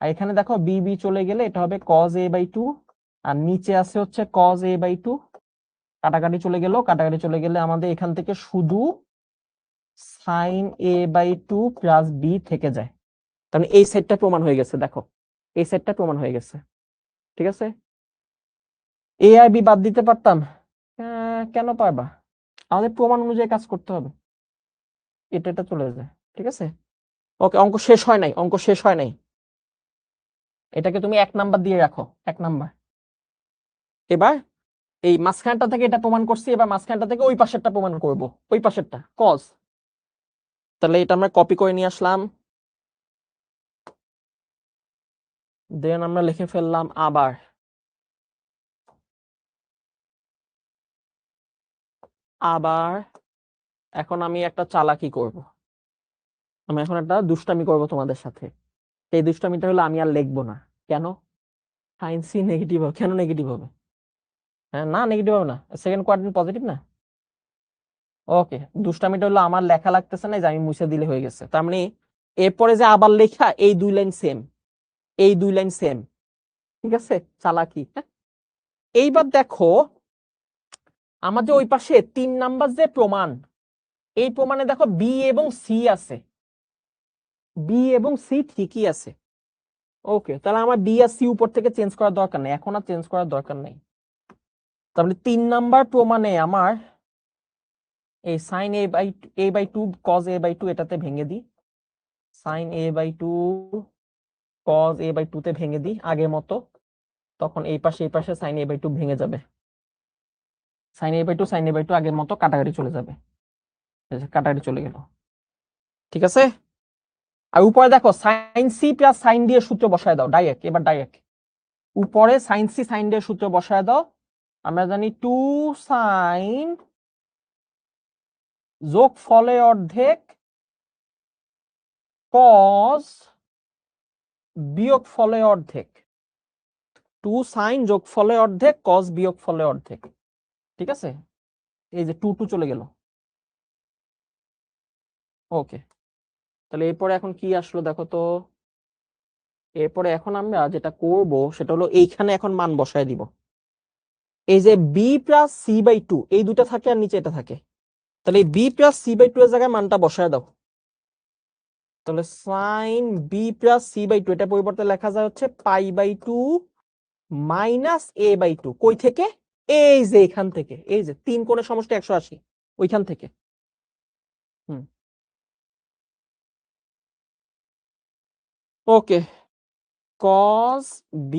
আর এখানে দেখো বি বি চলে গেলে এটা হবে cos a/2, আর নিচে আছে হচ্ছে cos a/2, কাটাকাটি চলে গেল, কাটাকাটি চলে গেলে আমাদের এখান থেকে শুধু সাইন a/2 প্লাস বি থেকে যায়। তাহলে এই সেটটা প্রমাণ হয়ে গেছে, দেখো এই সেটটা প্রমাণ হয়ে গেছে, ঠিক আছে। এ আর বি বাদ দিতে পারতাম, কেন পারবা, আমাদের প্রমাণ অনুযায়ী কাজ করতে হবে, এটা এটা চলে যায়, ঠিক আছে। ওকে, অঙ্ক শেষ হয় নাই, অঙ্ক শেষ হয় নাই, এটাকে তুমি 1 নাম্বার দিয়ে রাখো, 1 নাম্বার। এবার এই মাঝখানটা থেকে এটা প্রমাণ করছি, এবার মাঝখানটা থেকে ওই পাশেরটা প্রমাণ করব, ওই পাশেরটা cos। তাহলে এটা আমরা কপি করে নিয়ে আসলাম, দেন আমরা লিখে ফেললাম আবার, আবার এখন আমি একটা চালাকি করব, আমি এখন একটা দুষ্টামি করব তোমাদের সাথে। এই দুষ্টামিটা হলো আমি আর লিখবো না। কেন? সাইন সি নেগেটিভ হবে, কেন নেগেটিভ হবে? হ্যাঁ না, নেগেটিভ হবে না, সেকেন্ড কোয়াড্রেন্ট পজিটিভ না। ওকে, দুষ্টামিটা হলো আমার লেখা লাগতেছে না, যে আমি মুছে দিলে হয়ে গেছে, তার মানে এরপরে যে আবার লেখা, এই 2 লাইন সেম, এই 2 লাইন সেম, ঠিক আছে, চালাকি। হ্যাঁ, এইবার দেখো আমাদের ওই পাশে 3 নাম্বার যে প্রমাণ, এই প্রমাণে দেখো বি এবং সি আছে, বি এবং সি ঠিকই আছে। ওকে, তাহলে আমার বি আর সি উপর থেকে চেঞ্জ করার দরকার নেই, এখন আর চেঞ্জ করার দরকার নেই। তাহলে 3 নাম্বার প্রমাণে আমার এই সাইন a/2 cos a/2 এটাতে ভেঙে দিই, সাইন a/2 cos a/2 তে ভেঙে দিই আগের মতো, তখন এই পাশে সাইন a/2 ভেঙে যাবে, সাইন a/2 আগের মতো কাটাকাটি চলে যাবে, কাটাকাটি চলে গেল, ঠিক আছে। আর উপরে দেখো sine C plus sine D এর সূত্র বসায় দাও ডাইরেক্ট, এবার ডাইরেক্ট উপরে সাইন সি সাইন ডি এর সূত্র বসায় দাও। আমরা জানি 2 সাইন যোগ ফলে অর্ধেক cos বিয়োগ ফলে অর্ধেক, 2 সাইন যোগ ফলে অর্ধেক cos বিয়োগ ফলে অর্ধেক, ঠিক আছে। এই যে 2 2 চলে গেল। ওকে, তাহলে এরপরে এখন কি আসলো দেখো তো, এরপরে এখন আমরা যেটা করব সেটা হলো এইখানে এখন মান বসায় দিব, এই যে বি প্লাস সি/2 এই দুটো থাকে আর নিচে এটা থাকে, তাহলে এই বি প্লাস সি/2 এর জায়গায় মানটা বসায় দাও। তাহলে সাইন বি প্লাস সি/2 এটা পরিবর্তে লেখা যায় হচ্ছে π/2 মাইনাস a/2, কই থেকে, এই যে এখান থেকে, এই যে 3 কোণের সমষ্টি 180, ওইখান থেকে। ওকে, cos b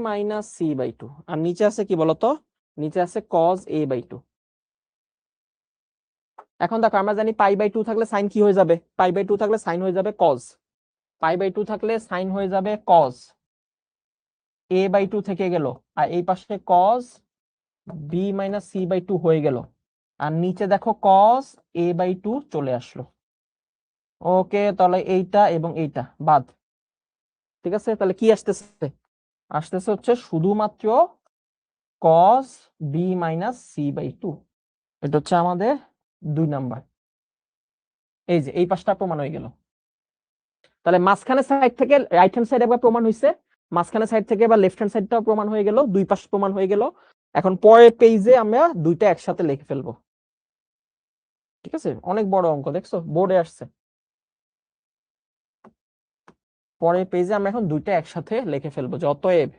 মাইনাস c/2, আর নিচে আছে কি বলতো, নিচে আছে cos a/2। এখন দেখো আমরা জানি π/2 থাকলে সাইন কি হয়ে যাবে, π/2 থাকলে সাইন হয়ে যাবে cos, π/2 থাকলে সাইন হয়ে যাবে cos, a/2 থেকে গেল, আর এই পাশে cos b - c/2 হয়ে গেল, আর নিচে দেখো cos a/2 চলে আসলো। ওকে, তাহলে এইটা এবং এইটা বাদ। ঠিক আছে, তাহলে কি আসতেছে? আসতেছে হচ্ছে শুধুমাত্র cos b - c/2। এটা হচ্ছে আমাদের 2 নাম্বার। এই যে এই পাশটা প্রমাণ হয়ে গেল। তাহলে মাঝখানে সাইড থেকে রাইট হ্যান্ড সাইড একবার প্রমাণ হয়েছে, মাঝখানে সাইড থেকে এবার লেফট হ্যান্ড সাইডটাও প্রমাণ হয়ে গেল, দুই পাশ প্রমাণ হয়ে গেল। এখন পরের পেজে আমরা দুইটা একসাথে লিখে ফেলবো। ঠিক আছে, অনেক বড় অঙ্ক, দেখছো বোর্ডে আসছে। পরের পেজে আমরা এখন দুইটা একসাথে লিখে ফেলবো। অতএব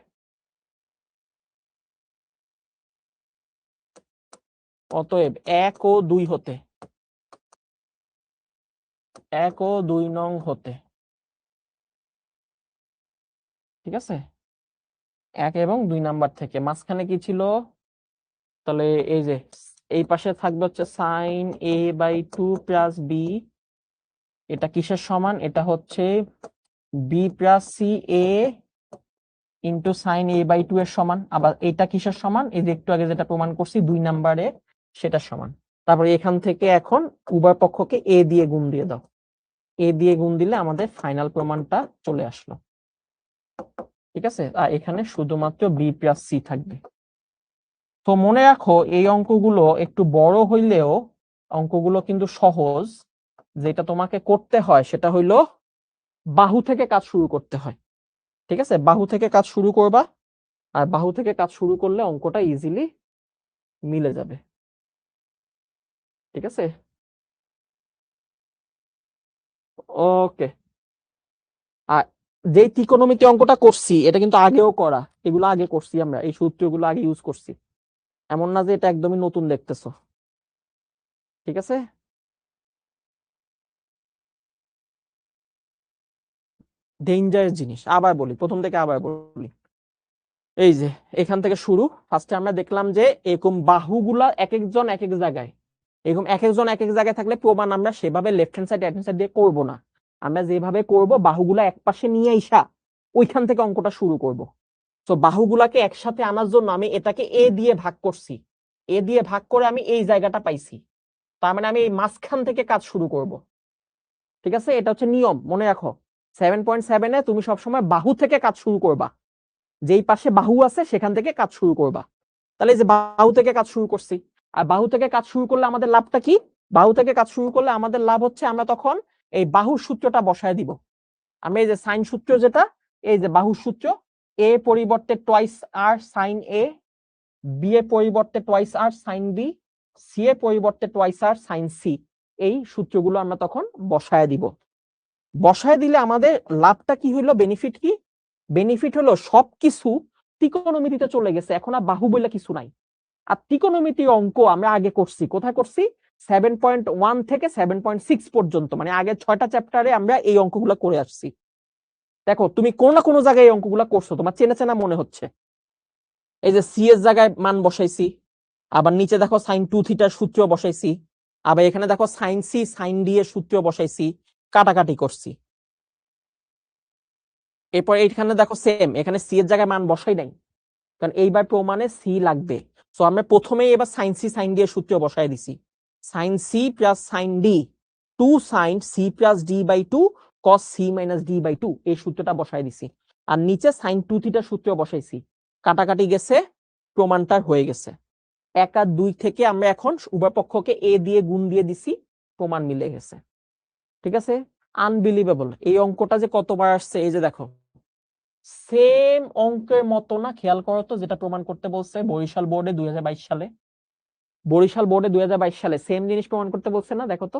অতএব 1 ও 2 হতে, 1 ও 2 নং হতে, ঠিক আছে, 1 এবং 2 নাম্বার থেকে মাঝখানে কি ছিল? তাহলে এই যে এই পাশে থাকবে হচ্ছে sin a/2 প্লাস b। এটা কিসের সমান? এটা হচ্ছে b plus c a into sin a/2 এর সমান। আবার এটা কিসের সমান? এই যে একটু আগে যেটা প্রমাণ করছি 2 নাম্বারে, সেটা সমান। তারপরে এখান থেকে এখন উভয় পক্ষকে a দিয়ে গুণ দিয়ে দাও। a দিয়ে গুণ দিলে আমাদের ফাইনাল প্রমাণটা চলে আসলো। ঠিক আছে, আর এখানে শুধুমাত্র b প্লাস c থাকবে। তো মনে রাখো এই অঙ্কগুলো একটু বড় হইলেও অঙ্কগুলো কিন্তু সহজ। যেটা তোমাকে করতে হয় সেটা হইলো বাহু থেকে কাজ শুরু করতে হয়। ঠিক আছে, বাহু থেকে কাজ শুরু করবা, আর বাহু থেকে কাজ শুরু করলে অঙ্কটা ইজিলি মিলে যাবে। ঠিক আছে, ওকে। আর যেই ত্রিকোণমিতি অঙ্কটা করছি এটা কিন্তু আগেও করা, এগুলো আগে করছি, আমরা এই সূত্রগুলো আগে ইউজ করছি, এমন না যে এটা একদমই নতুন দেখতেছো। ঠিক আছে, ডেঞ্জারাস জিনিস। আবার বলি, প্রথম থেকে আবার বলি। এই যে এখান থেকে শুরু, ফার্স্টে আমরা দেখলাম যে এরকম বাহুগুলা এক একজন এক এক জায়গায়, এরকম এক একজন এক এক জায়গায় থাকলে প্রমাণ আমরা সেভাবে left hand side right hand side দিয়ে করব না। আমরা যেভাবে করব বাহুগুলা এক পাশে নিয়ে আইসা ওইখান থেকে অঙ্কটা শুরু করব। তো বাহুগুলাকে একসাথে আনার জন্য আমি এটাকে এ দিয়ে ভাগ করছি, এ দিয়ে ভাগ করে আমি এই জায়গাটা পাইছি, তার মানে আমি এই মাঝখান থেকে কাজ শুরু করব। ঠিক আছে, এটা হচ্ছে নিয়ম, মনে রাখো। 7.7-এ তুমি সবসময় বাহু থেকে কাজ শুরু করবা, যেই পাশে বাহু আছে সেখান থেকে কাজ শুরু করবা। তাহলে এই যে বাহু থেকে কাজ শুরু করছি, আর বাহু থেকে কাজ শুরু করলে আমাদের লাভটা কি? বাহু থেকে কাজ শুরু করলে আমাদের লাভ হচ্ছে আমরা তখন এই বাহুর সূত্রটা বসায় দিব। আমি এই যে সাইন সূত্র, যেটা এই যে বাহুর সূত্র, এ পরিবর্তে twice R sine A, B এর পরিবর্তে twice R sign B, C এর পরিবর্তে টুয়াইস আর সাইন সি, এই সূত্রগুলো আমরা তখন বসায় দিব। বসায় দিলে আমাদের লাভটা কি হইলো? বেনিফিট কি? বেনিফিট হলো সবকিছু ত্রিকোণমিতিতে চলে গেছে, এখন আর বাহু বলে কিছু নাই। আর ত্রিকোণমিতির অঙ্ক আমরা আগে করছি, কোথায় করছি? 7.1 থেকে 7.6 পর্যন্ত, মানে আগের 6টা চ্যাপ্টারে আমরা এই অঙ্কগুলো করে আসছি। দেখো তুমি কোনো না কোনো জায়গায় এই অঙ্কগুলো করছো, তোমার চেনা চেনা মনে হচ্ছে। এই যে সি এর জায়গায় মান বসাইছি, আবার নিচে দেখো সাইন 2 থিটার সূত্র বসাইছি, আবার এখানে দেখো সাইন সি সাইন ডি এর সূত্র বসাইছি, কাটাকাটি করছি। এরপর এইখানে দেখো সেম, এখানে সি এর জায়গায় মান বসাই নাই, কারণ এইবার প্রমাণে সি লাগবে। সো আমরা প্রথমেই এবার সাইন সি সাইন ডি এর সূত্র বসাই দিছি। Sine C plus sine D, 2 sine C plus D by 2 cos C minus D by 2, এই সূত্রটা বসাই দিছি। আর নিচে সাইন 2 থিটার সূত্র বসাইছি, কাটাকাটি গেছে, প্রমাণটা হয়ে গেছে। 1 আর 2 থেকে আমরা এখন উভয় পক্ষকে এ দিয়ে গুণ দিয়ে দিছি, প্রমাণ মিলে গেছে। ঠিক আছে, আনবিলিভেবল। এই অঙ্কটা যে কতবার আসছে, এই যে দেখো সেম অঙ্কের মতো না? খেয়াল করো তো, যেটা প্রমাণ করতে বলছে বরিশাল বোর্ডে 2022 সালে, বরিশাল বোর্ডে 2022 সালে সেম জিনিস প্রমাণ করতে বলছে না? দেখো তো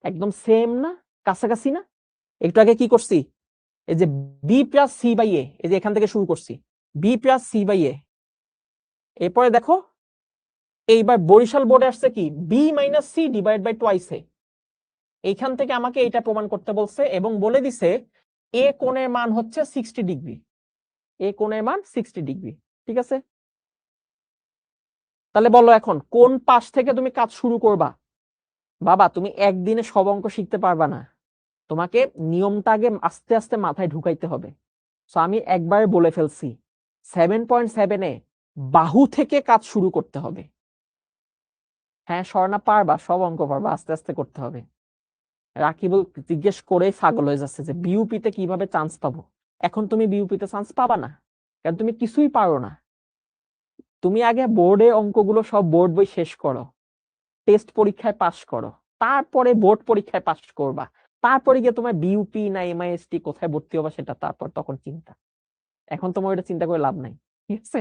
একদম সেম না? কাছাকাছি না? একটু আগে কি করছি? এই যে B plus C by A, এই যে এখান থেকে শুরু করছি, B plus C by A. এরপরে দেখো এইবার বরিশাল বোর্ডে আসছে কি? B minus C divide by twice A. এইখান থেকে আমাকে এটা প্রমাণ করতে বলছে এবং বলে দিছে এ কোণের মান হচ্ছে 60 ডিগ্রি, এ কোণের মান 60 ডিগ্রি। ঠিক আছে, তাহলে বলো এখন কোন পাশ থেকে তুমি কাজ শুরু করবা? বাবা তুমি একদিনে সব অঙ্ক শিখতে পারবা না, তোমাকে নিয়মটা আগে আস্তে আস্তে মাথায় ঢুকাইতে হবে। তো আমি একবার বলে ফেলছি, 7.7-এ বাহু থেকে কাজ শুরু করতে হবে। হ্যাঁ স্বর্ণা পারবা, সব অঙ্ক পারবা, আস্তে আস্তে করতে হবে। রাকিব জিজ্ঞেস করেই পাগল হয়ে যাচ্ছে যে বিউপিতে কিভাবে চান্স পাবো। এখন তুমি বিউপিতে চান্স পাবা না, কারণ তুমি কিছুই পারো না। তুমি আগে বোর্ডে অঙ্কগুলো সব বোর্ড বই শেষ করো, টেস্ট পরীক্ষায় পাশ করো, তারপরে বোর্ড পরীক্ষায় পাশ করবা, তারপরে গিয়ে তোমার বিউপি না এমআইএসটি কোথায় ভর্তি হবা সেটা তারপর তখন চিন্তা। এখন তোমার এটা চিন্তা করে লাভ নাই, ঠিক আছে?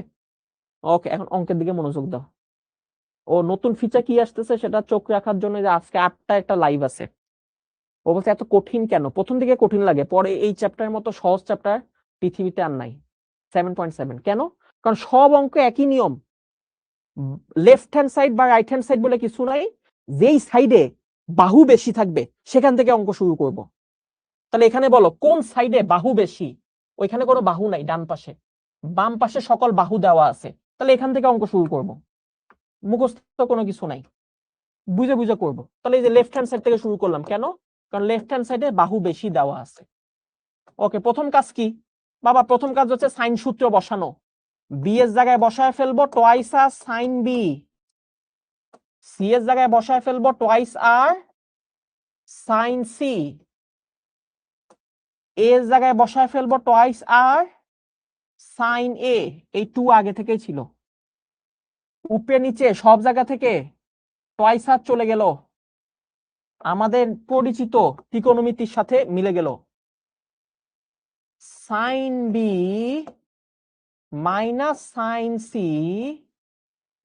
ওকে, এখন অঙ্কের দিকে মনোযোগ দাও। ও নতুন ফিচার কি আসতেছে সেটা চোখ রাখার জন্য যে আজকে 8টা একটা লাইভ আছে। ও বলছে এত কঠিন কেন? প্রথম দিকে কঠিন লাগে, পরে এই চ্যাপ্টারের মতো সহজ চ্যাপ্টার পৃথিবীতে আর নাই। 7.7 কেন? কারণ সব অঙ্ক একই নিয়ম, লেফট হ্যান্ড সাইড বা রাইট হ্যান্ড সাইড বলে কিছু নাই। যেই সাইডে বাহু বেশি থাকবে সেখান থেকে অঙ্ক শুরু করব। তাহলে এখানে বলো কোন সাইডে বাহু বেশি? ওইখানে কোনো বাহু নাই, ডান পাশে। বাম পাশে সকল বাহু দেওয়া আছে, তাহলে এখান থেকে অঙ্ক শুরু করব। মুখস্থ কোনো কিছু নাই, বুঝে বুঝে করব। তাহলে এই যে লেফট হ্যান্ড সাইড থেকে শুরু করলাম, কেন? কারণ লেফট হ্যান্ড সাইডে বাহু বেশি দেওয়া আছে। ওকে, প্রথম কাজ কি বাবা? প্রথম কাজ হচ্ছে সাইন সূত্র বসানো। বি এর জায়গায় বসায় ফেলবো টোয়াইস আর সাইন বি, সি এর জায়গায় বসায় ফেলবো টোয়াইস আর সাইন সি, এর জায়গায় বসায় ফেলবো টোয়াইস আর সাইন এ। এই 2 আগে থেকেই ছিল, উপরে নিচে সব জায়গা থেকে টোয়াইস আর চলে গেল, আমাদের পরিচিত ত্রিকোণমিতির সাথে মিলে গেল। Sine B minus sine C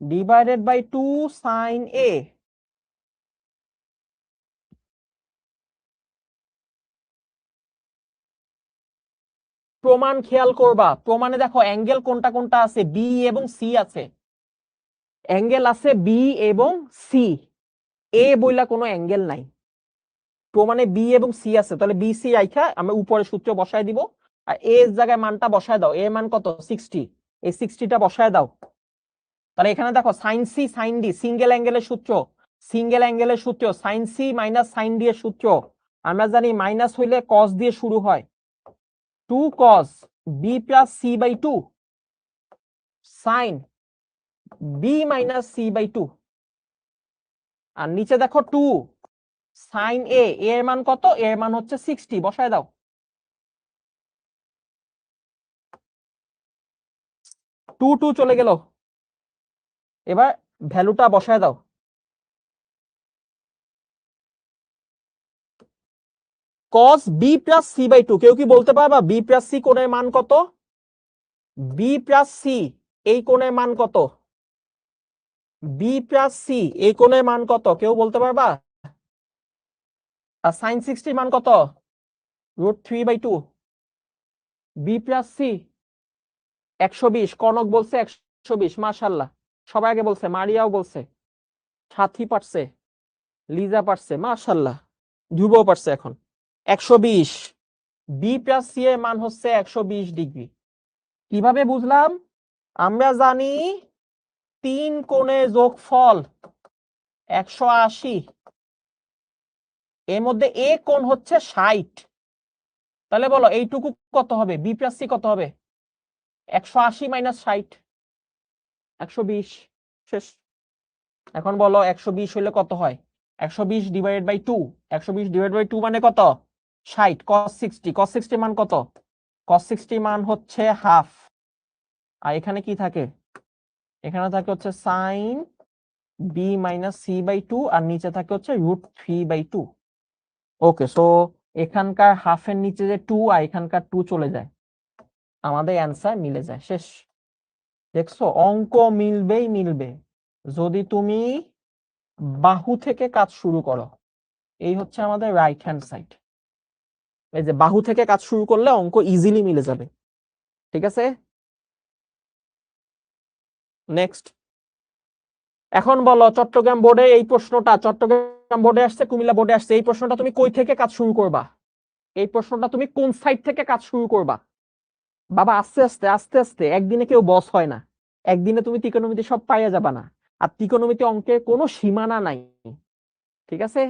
divided by 2 sine A. প্রমাণ খেয়াল করবা, প্রমাণে দেখো অ্যাঙ্গেল কোনটা কোনটা আছে, বি এবং সি আছে। অ্যাঙ্গেল আছে বি এবং সি, এ বইলা কোনো অ্যাঙ্গেল নাই। প্রমাণে বি এবং সি আছে, তাহলে বি সি রাইখা আমরা উপরে সূত্র বসায় দিব। আর এ এর জায়গায় মানটা বসায় দাও, এর মান কত? 60, এই 60টা বসায় দাও। তাহলে এখানে দেখো sine C sine D, single অ্যাঙ্গেলের সূত্র, সিঙ্গেল অ্যাঙ্গেলের সূত্র sine C minus sine D এর সূত্র আমরা জানি মাইনাস হইলে কস দিয়ে শুরু হয়, 2 cos b plus c by 2 sin b minus c by 2। আর নিচে দেখো 2 sin a, এর মান কত? এর মান হচ্ছে 60, বসায় দাও। 2 2 চলে গেল, এবার ভ্যালুটা বসায় দাও। cos b plus c by 2, কেউ কি বলতে পারবা b plus c কোণের মান কত? b plus c এই কোণের মান কত? b plus c এই কোণের মান কত? কেউ বলতে পারবা? আর sin 60 মান কত? √3/2। b plus c 120, কনক বলছে 120, মাশাআল্লাহ। সবাই আগে বলছে, মারিয়াও বলছে, সাথী পারছে, লিজা পারছে, মাশাআল্লাহ। ধ্রুবও পারছে। এখন 120, বি প্লাস সি এর মান হচ্ছে 120 ডিগ্রি। কিভাবে বুঝলাম? আমরা জানি 3 কোণের যোগফল 180, এর মধ্যে এ কোণ হচ্ছে 60। তাহলে বলো এইটুকু কত হবে? বি প্লাস সি কত হবে? 180 মাইনাস 60, 120। শেষ। এখন বলো 120 হইলে কত হয়? 120 ডিভাইডেড বাই 2, 120 ডিভাইডেড বাই 2 মানে কত? 60। cos 60, cos 60 মান কত? cos 60 মান হচ্ছে হাফ। আর এখানে কি থাকে? এখানে থাকে হচ্ছে sine B minus C by 2, আর নিচে থাকে হচ্ছে √3/2। ওকে, সো এখানকার হাফের নিচে যে 2 আর এখানকার 2 চলে যায়, আমাদের অ্যান্সার মিলে যায়। শেষ। দেখছো, অঙ্ক মিলবেই মিলবে যদি তুমি বাহু থেকে কাজ শুরু করো। এই হচ্ছে আমাদের রাইট হ্যান্ড সাইড। এই যে বাহু থেকে কাজ শুরু করলে অঙ্ক ইজিলি মিলে যাবে, ঠিক আছে? নেক্সট। এখন বলো চট্টগ্রাম বোর্ডে এই প্রশ্নটা, চট্টগ্রাম বোর্ডে আসছে, কুমিল্লা বোর্ডে আসছে, এই প্রশ্নটা তুমি কই থেকে কাজ শুরু করবা? এই প্রশ্নটা তুমি কোন সাইড থেকে কাজ শুরু করবা? বাবা আস্তে আস্তে আস্তে আস্তে, একদিনে কেউ বস হয় না, একদিনে তুমি ত্রিকোণমিতি সব পাইয়া যাবা না। আর ত্রিকোণমিতি অঙ্কের কোনো সীমানা নাই, ঠিক আছে?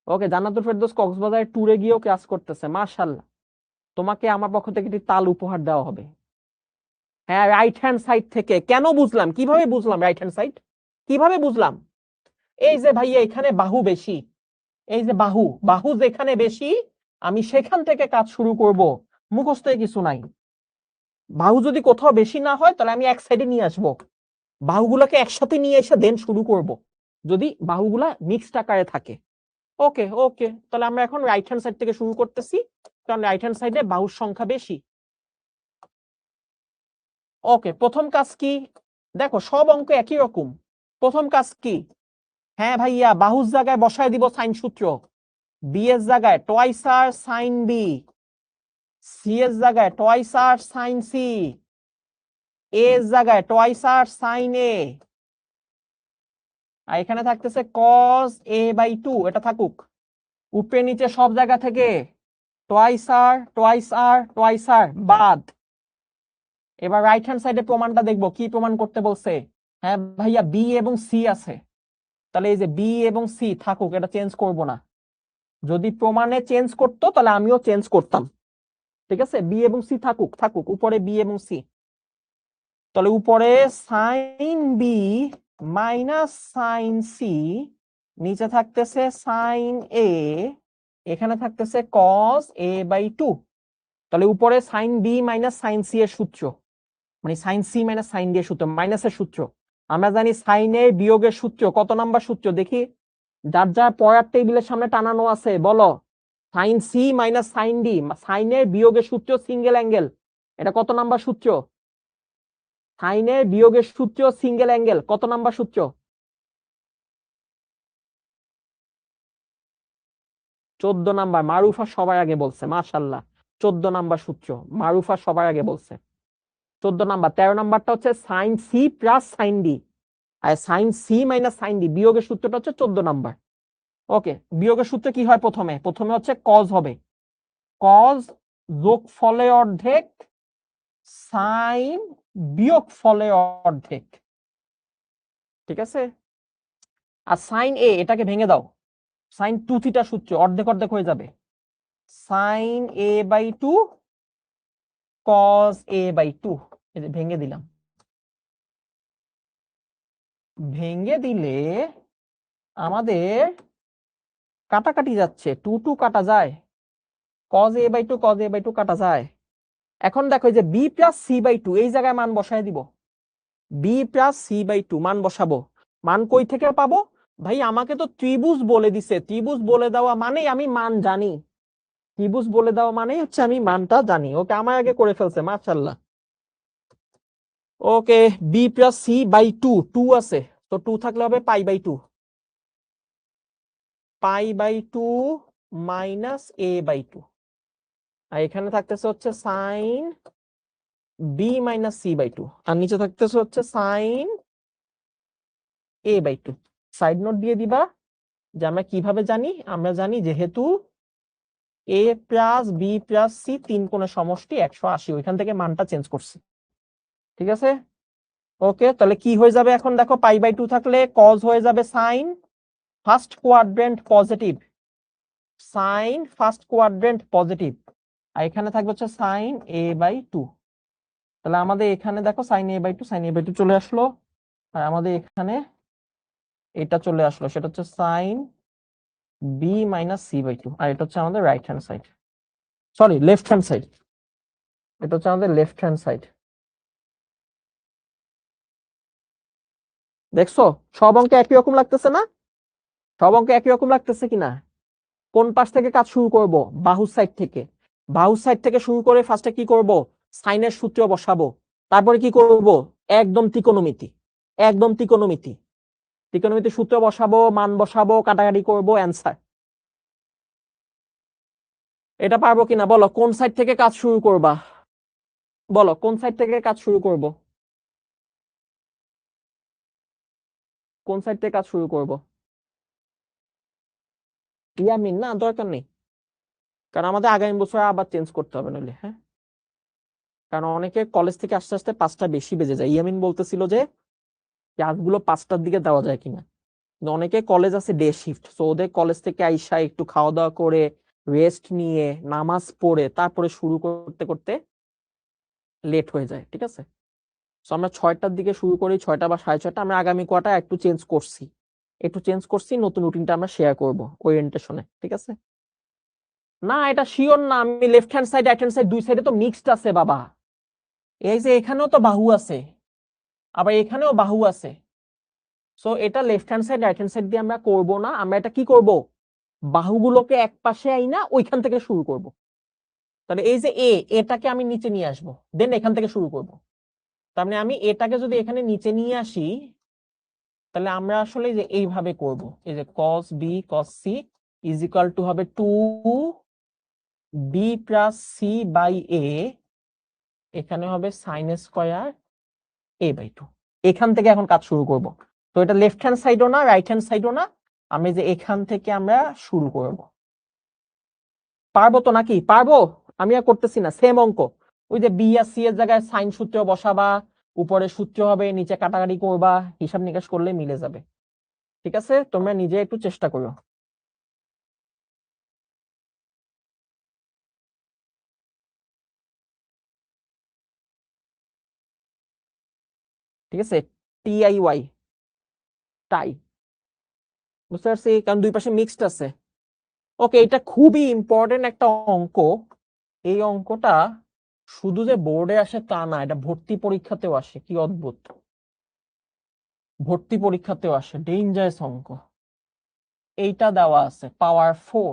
ওকে, জান্নাতুল ফেরদৌস কক্সবাজার ট্যুরে গিয়েও ক্লাস করতেছে, মাশাআল্লাহ। তোমাকে আমার পক্ষ থেকে একটি তাল উপহার দেওয়া হবে। হ্যাঁ, রাইট হ্যান্ড সাইড থেকে। কেন বুঝলাম, কিভাবে বুঝলাম রাইট হ্যান্ড সাইড, কিভাবে বুঝলাম? এই যে ভাইয়া এখানে বাহু বেশি, এই যে বাহু, বাহু যেখানে বেশি আমি সেখান থেকে কাজ শুরু করব, মুখস্থ কিছু নাই। বাহু যদি কোথাও বেশি না হয় তাহলে আমি এক সাইডে নিয়ে আসবো, বাহুগুলোকে একসাথে নিয়ে এসে দেন শুরু করব, যদি বাহুগুলা মিক্সড আকারে থাকে। ওকে ওকে, তাহলে আমরা এখন রাইট হ্যান্ড সাইড থেকে শুরু করতেছি, কারণ রাইট হ্যান্ড সাইডে বাহুর সংখ্যা বেশি। ওকে, প্রথম কাজ কি? দেখো সব অঙ্ক একই রকম। প্রথম কাজ কি? হ্যাঁ ভাইয়া, বাহুর জায়গায় বসায় দিব সাইন সূত্র, বি এর জায়গায় টোয়াইস আর সাইন বি, সি এর জায়গায় টোয়াইস আর সাইন সি, এ এর জায়গায় টোয়াইস আর সাইন এ, আর এখানে থাকতেছে কস এ বাই 2, এটা থাকুক। উপরে নিচে সব জায়গা থেকে টোয়াইস আর টোয়াইস আর টোয়াইস আর বাদ। এবার রাইট হ্যান্ড সাইডে প্রমাণটা দেখবো, কি প্রমাণ করতে বলছে। হ্যাঁ ভাইয়া, বি এবং সি আছে, তাহলে এই যে বি এবং সি থাকুক, এটা চেঞ্জ করব না। যদি প্রমাণে চেঞ্জ করতো তাহলে আমিও চেঞ্জ করতাম, ঠিক আছে। বি এবং সি থাকুক, থাকুক উপরে বি এবং সি। তাহলে উপরে sine B minus sine C, নিচে থাকতেছে সাইন এ, এখানে থাকতেছে কস এ বাই 2। তাহলে উপরে sine B minus sine C এর সূত্র, মানে sine C minus sine D এর সূত্র, মাইনাসের সূত্র। আমরা জানি সাইনের বিয়োগের সূত্র, কত নাম্বার সূত্র দেখি, যার যার পড়ার টেবিলের সামনে টানানো আছে বলো। Sine C minus sine D, সাইনের বিয়োগের সূত্র সিঙ্গেল অ্যাঙ্গেল, এটা কত নাম্বার সূত্র? সাইনের বিয়োগের সূত্র সিঙ্গেল অ্যাঙ্গেল, কত নাম্বার সূত্র? 14 নাম্বার। মারুফা সবার আগে বলছে, মাশাআল্লাহ। 14 নাম্বার সূত্র, মারুফা সবার আগে বলছে 14 নাম্বার। 13 নাম্বারটা হচ্ছে sine C plus sine D, আর sine C minus sine D বিয়োগের সূত্রটা হচ্ছে 14 নাম্বার। ওকে, বিয়োগের সূত্র কি হয়? প্রথমে প্রথমে হচ্ছে কজ হবে, কজ যোগ ফলে অর্ধেক সাইন বিয়োগ ফলে অর্ধেক, ঠিক আছে। আর সাইন এ, এটাকে ভেঙে দাও, সাইন 2 থিটা সূত্র অর্ধেক অর্ধেক হয়ে যাবে, sine A by 2 cos A by 2, এই যে ভেঙে দিলাম। ভেঙে দিলে আমাদের কাটাকাটি যাচ্ছে, 2 2 কাটা যায়, cos A by 2 cos A by 2 কাটা যায়। এখন দেখো এই যে বি প্লাস সি বাই 2, এই জায়গায় মান বসায় দিব, বি প্লাস সি বাই 2 মান বসাবো। মান কই থেকে পাবো ভাই? আমাকে তো ত্রিভুজ বলে দিছে, ত্রিভুজ বলে দেওয়া মানেই আমি মান জানি, ত্রিভুজ বলে দেওয়া মানেই হচ্ছে আমি মানটা জানি। ওকে, আমার আগে করে ফেলছে, মাশাআল্লাহ। Okay, B plus C by 2, 2 আছে তো 2 থাকলে হবে pi by 2, pi by 2 minus A by 2, আর এখানে থাকতেছে হচ্ছে sine B minus C by 2, আর নিচে থাকতেছে হচ্ছে sine A by 2। Side note দিয়ে দিবা যে আমরা কিভাবে জানি, আমরা জানি যেহেতু A plus B plus C 3 কোণের সমষ্টি 180, ওইখান থেকে মানটা চেঞ্জ করছি, ঠিক আছে। ওকে, তাহলে কি হয়ে যাবে এখন দেখো, পাই বাই 2 থাকলে কজ হয়ে যাবে sine first quadrant positive, sine first quadrant positive, আর এখানে থাকবে হচ্ছে সাইন এ বাই 2। তাহলে আমাদের এখানে দেখো sine A by 2, sine A by 2 চলে আসলো, আর আমাদের এখানে এটা চলে আসলো, সেটা হচ্ছে sine B minus C by 2, আর এটা হচ্ছে আমাদের right hand side, sorry left hand side, এটা হচ্ছে আমাদের লেফট হ্যান্ড সাইড। দেখছো সব অঙ্কে একই রকম লাগতেছে না? সব অঙ্কে একই রকম লাগতেছে কিনা? কোন পাশ থেকে কাজ শুরু করব? বাহু সাইড থেকে। বাহু সাইড থেকে শুরু করে ফার্স্টে কি করব? সাইনের সূত্র বসাবো, তারপরে কি করব? একদম ত্রিকোণমিতি, একদম ত্রিকোণমিতি, ত্রিকোণমিতি সূত্র বসাবো, মান বসাবো, কাটাকাটি করব, অ্যান্সার। এটা পারবো কিনা বলো? কোন সাইড থেকে কাজ শুরু করবা? বলো কোন সাইড থেকে কাজ শুরু করব? কোন সাইড থেকে কাজ শুরু করব? ইয়ামিন না, দরকার নেই, কারণ আমাদের আগামী বছর আবার চেঞ্জ করতে হবে নইলে, হ্যাঁ। কারণ অনেকে কলেজ থেকে আস্তে আস্তে 5টা বেশি বেজে যায়। ইয়ামিন বলতেছিল যে ক্লাসগুলো 5টার দিকে দেওয়া যায় কিনা, কিন্তু অনেকে কলেজ আছে ডে শিফট, তো ওদের কলেজ থেকে আইসা একটু খাওয়া দাওয়া করে রেস্ট নিয়ে নামাজ পড়ে তারপরে শুরু করতে করতে লেট হয়ে যায়, ঠিক আছে। সো আমরা 6টার দিকে শুরু করি, 6টা বা 6:30। আমরা আগামী কোয়ার্টার একটু চেঞ্জ করছি, নতুন রুটিনটা আমরা শেয়ার করব ওরিয়েন্টেশনে, ঠিক আছে? না এটা শিওর না, আমি left hand side right hand side দুই সাইডে তো মিক্সড আছে বাবা। এই যে এখানেও তো বাহু আছে, আবার এখানেও বাহু আছে। সো এটা left hand side right hand side দিয়ে আমরা করব না, আমরা এটা কি করব, বাহুগুলোকে এক পাশে আইনা ওইখান থেকে শুরু করব। তাহলে এই যে এটাকে আমি নিচে নিয়ে আসব, দেন এখান থেকে শুরু করব। তার মানে আমি এটাকে যদি এখানে নিচে নিয়ে আসি, তাহলে আমরা আসলে যে এইভাবে করব, এই যে cos b cos c is equal two হবে 2b plus c by a, এখানে হবে sin স্কয়ার a বাই 2। এখান থেকে এখন কাজ শুরু করব। তো এটা লেফট হ্যান্ড সাইডও না রাইট হ্যান্ড সাইডও না, আমি যে এখান থেকে আমরা শুরু করব। পারবো তো নাকি? পারবো? আমি আর করতেছি না, সেম অঙ্ক। ওই যে বি আর সি এর জায়গায় সাইন সূত্র বসাবা, উপরে সূত্র হবে, নিচে কাটাকাটি করবা, হিসাব নিকাশ করলে মিলে যাবে। ঠিক আছে, তোমরা নিজে একটু চেষ্টা করো। ঠিক আছে, TIY, টাই, বুঝতে পারছি, কারণ দুই পাশে মিক্সড আছে। ওকে, এটা খুবই ইম্পর্টেন্ট একটা অঙ্ক। এই অঙ্কটা শুধু যে বোর্ডে আসে তা না, এটা ভর্তি পরীক্ষাতেও আসে। কি অদ্ভুত, ভর্তি পরীক্ষাতেও আসে, ডেঞ্জারাস অঙ্ক। এইটা দেওয়া আছে পাওয়ার 4।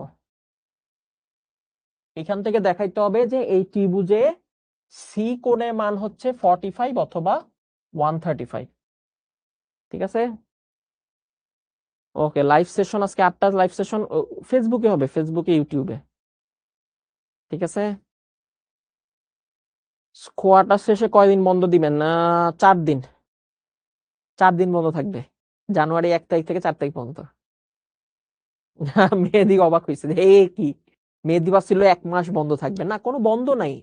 এখান থেকে দেখাইতে হবে যে এই ত্রিভুজে সি কোণের মান হচ্ছে 45 অথবা 135। ঠিক আছে, ওকে। লাইভ সেশন আজকে 8টা, লাইভ সেশন ফেসবুকে হবে, ফেসবুকে ইউটিউবে। ঠিক আছে, কোয়ার্টার শেষে কয়দিন বন্ধ দিবেন? না 4 দিন, 4 দিন বন্ধ থাকবে, জানুয়ারি 1 তারিখ থেকে 4 তারিখ পর্যন্ত। মেহেদি অবাক হয়েছে, কি মেহেদি ছিল 1 মাস বন্ধ থাকবে? না, কোনো বন্ধ নাই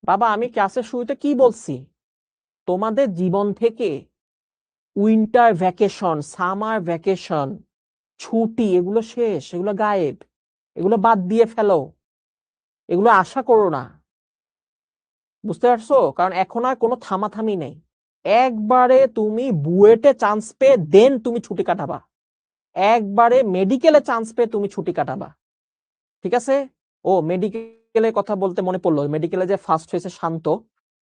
বাবা। আমি ক্লাসের শুরুতে কি বলছি, তোমাদের জীবন থেকে উইন্টার ভ্যাকেশন, সামার ভ্যাকেশন, ছুটি, এগুলো শেষ, এগুলো গায়েব, এগুলো বাদ দিয়ে ফেলো, এগুলো আশা করো না। বুঝতে পারছো? কারণ এখন আর কোনো থামাথামি নেই। একবারে তুমি বুয়েটে চান্স পেয়ে দেন তুমি ছুটি কাটাবা, একবারে মেডিকেলে চান্স পেয়ে তুমি ছুটি কাটাবা। ঠিক আছে, ও মেডিকেলের কথা বলতে মনে পড়লো, মেডিকেলে যে ফার্স্ট হয়েছে শান্ত,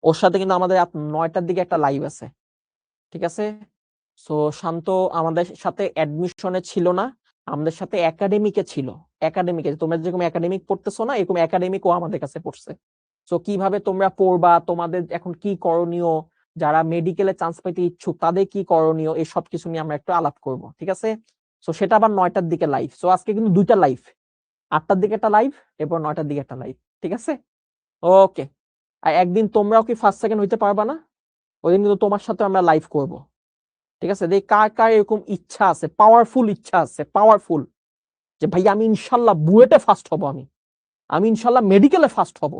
ওর সাথে কিন্তু আমাদের 9টার দিকে একটা লাইভ আছে। ঠিক আছে, সো শান্ত আমাদের সাথে অ্যাডমিশনে ছিল না, আমাদের সাথে একাডেমিকে ছিল। একাডেমিকে, তোমরা যেরকম একাডেমিক পড়তেছো না, এরকম একাডেমিকও আমাদের কাছে পড়ছে। সো কিভাবে তোমরা পড়বা, তোমাদের এখন কি করণীয়, যারা মেডিকেলে চান্স পাইতে ইচ্ছুক তাদের কি করণীয়, এই সব কিছু নিয়ে আমরা একটু আলাপ করব। ঠিক আছে, সো সেটা আবার 9টার দিকে লাইভ। সো আজকে কিন্তু 2টা লাইভ, 8টার দিকে একটা লাইভ, এরপর 9টার দিকে একটা লাইভ। ঠিক আছে, ওকে। আর একদিন তোমরাও কি ফার্স্ট সেকেন্ড হইতে পারবা না? ওইদিন কিন্তু তোমার সাথে আমরা লাইভ করব। ঠিক আছে, দেখ কার কার এরকম ইচ্ছা আছে, পাওয়ারফুল ইচ্ছা আছে, পাওয়ারফুল, যে ভাই আমি ইনশাল্লাহ বুয়েটে ফার্স্ট হব, আমি ইনশাল্লাহ মেডিকেলে ফার্স্ট হব।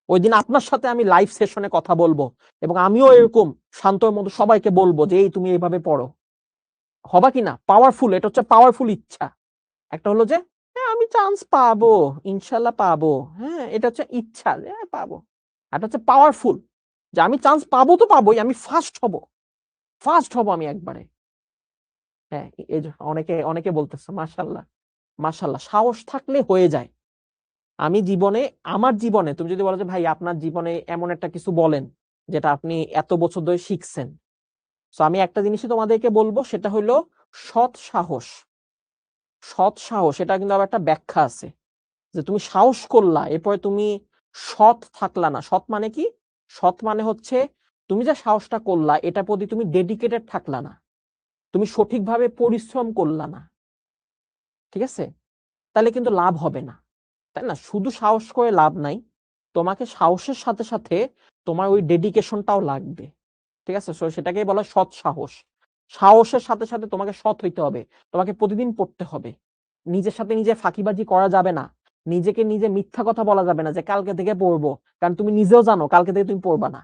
ওই দিন আপনার সাথে আমি লাইভ সেশনে কথা বলবো, এবং আমিও এরকম শান্তর মতো সবাইকে বলবো যে এই তুমি এইভাবে পড়ো। হবা কিনা? পাওয়ারফুল, এটা হচ্ছে পাওয়ারফুল ইচ্ছা। একটা হলো যে হ্যাঁ আমি চান্স পাবো, ইনশাল্লাহ পাবো, হ্যাঁ এটা হচ্ছে ইচ্ছা যে হ্যাঁ পাবো। এটা হচ্ছে পাওয়ারফুল, যে আমি চান্স পাবো তো পাবোই, আমি ফার্স্ট হব, ফার্স্ট হব আমি একবারে। হ্যাঁ, এই যে অনেকে অনেকে বলতেছে মাশাল্লাহ, মাশাল্লাহ, সাহস থাকলে হয়ে যায়। আমি জীবনে, আমার জীবনে তুমি যদি বলো যে ভাই আপনার জীবনে এমন একটা কিছু বলেন যেটা আপনি এত বছর ধরে শিখছেন, তো আমি একটা জিনিসই তোমাদেরকে বলবো, সেটা হলো সৎ সাহস। সৎ সাহস, এটা কিন্তু আবার একটা ব্যাখ্যা আছে, যে তুমি সাহস করলা, এরপরে তুমি সৎ থাকলা না। সৎ মানে কি? সৎ মানে হচ্ছে তুমি যে সাহসটা করলা এটার প্রতি তুমি ডেডিকেটেড থাকলা না, তুমি সঠিকভাবে পরিশ্রম করলা না। ঠিক আছে, তাহলে কিন্তু লাভ হবে না, তাই না? শুধু সাহস করে লাভ নাই, তোমাকে সাহসের সাথে সাথে তোমার ওই ডেডিকেশনটাও লাগবে। ঠিক আছে, সেটাকেই বলা সৎ সাহস। সাহসের সাথে সাথে তোমাকে সৎ হইতে হবে, তোমাকে প্রতিদিন পড়তে হবে, নিজের সাথে নিজে ফাঁকিবাজি করা যাবে না, নিজেকে নিজে মিথ্যা কথা বলা যাবে না যে কালকে থেকে পড়বো, কারণ তুমি নিজেও জানো কালকে থেকে তুমি পড়বা না,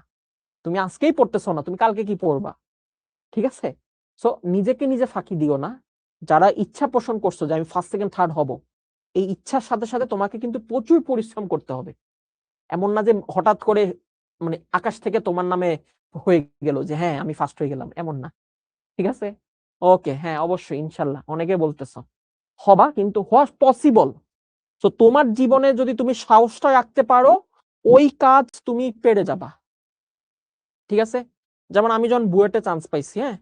তুমি আজকেই পড়তেছো না, তুমি কালকে কি পড়বা? ঠিক আছে, সো নিজেকে নিজে ফাঁকি দিও না। যারা ইচ্ছা পোষণ করছো যে আমি ফার্স্ট সেকেন্ড থার্ড হব, এই ইচ্ছার সাথে সাথে তোমাকে কিন্তু প্রচুর পরিশ্রম করতে হবে। এমন না যে হঠাৎ করে মানে আকাশ থেকে তোমার নামে হয়ে গেল যে হ্যাঁ আমি ফার্স্ট হয়ে গেলাম, এমন না। ঠিক আছে, ওকে, হ্যাঁ অবশ্যই ইনশাল্লাহ, অনেকে বলতেছ হবা, কিন্তু হওয়া পসিবল। তো তোমার জীবনে যদি তুমি সাহসটা রাখতে পারো, ওই কাজ তুমি পেরে যাবা। ঠিক আছে, যেমন আমি যখন বুয়েটে চান্স পাইছি, হ্যাঁ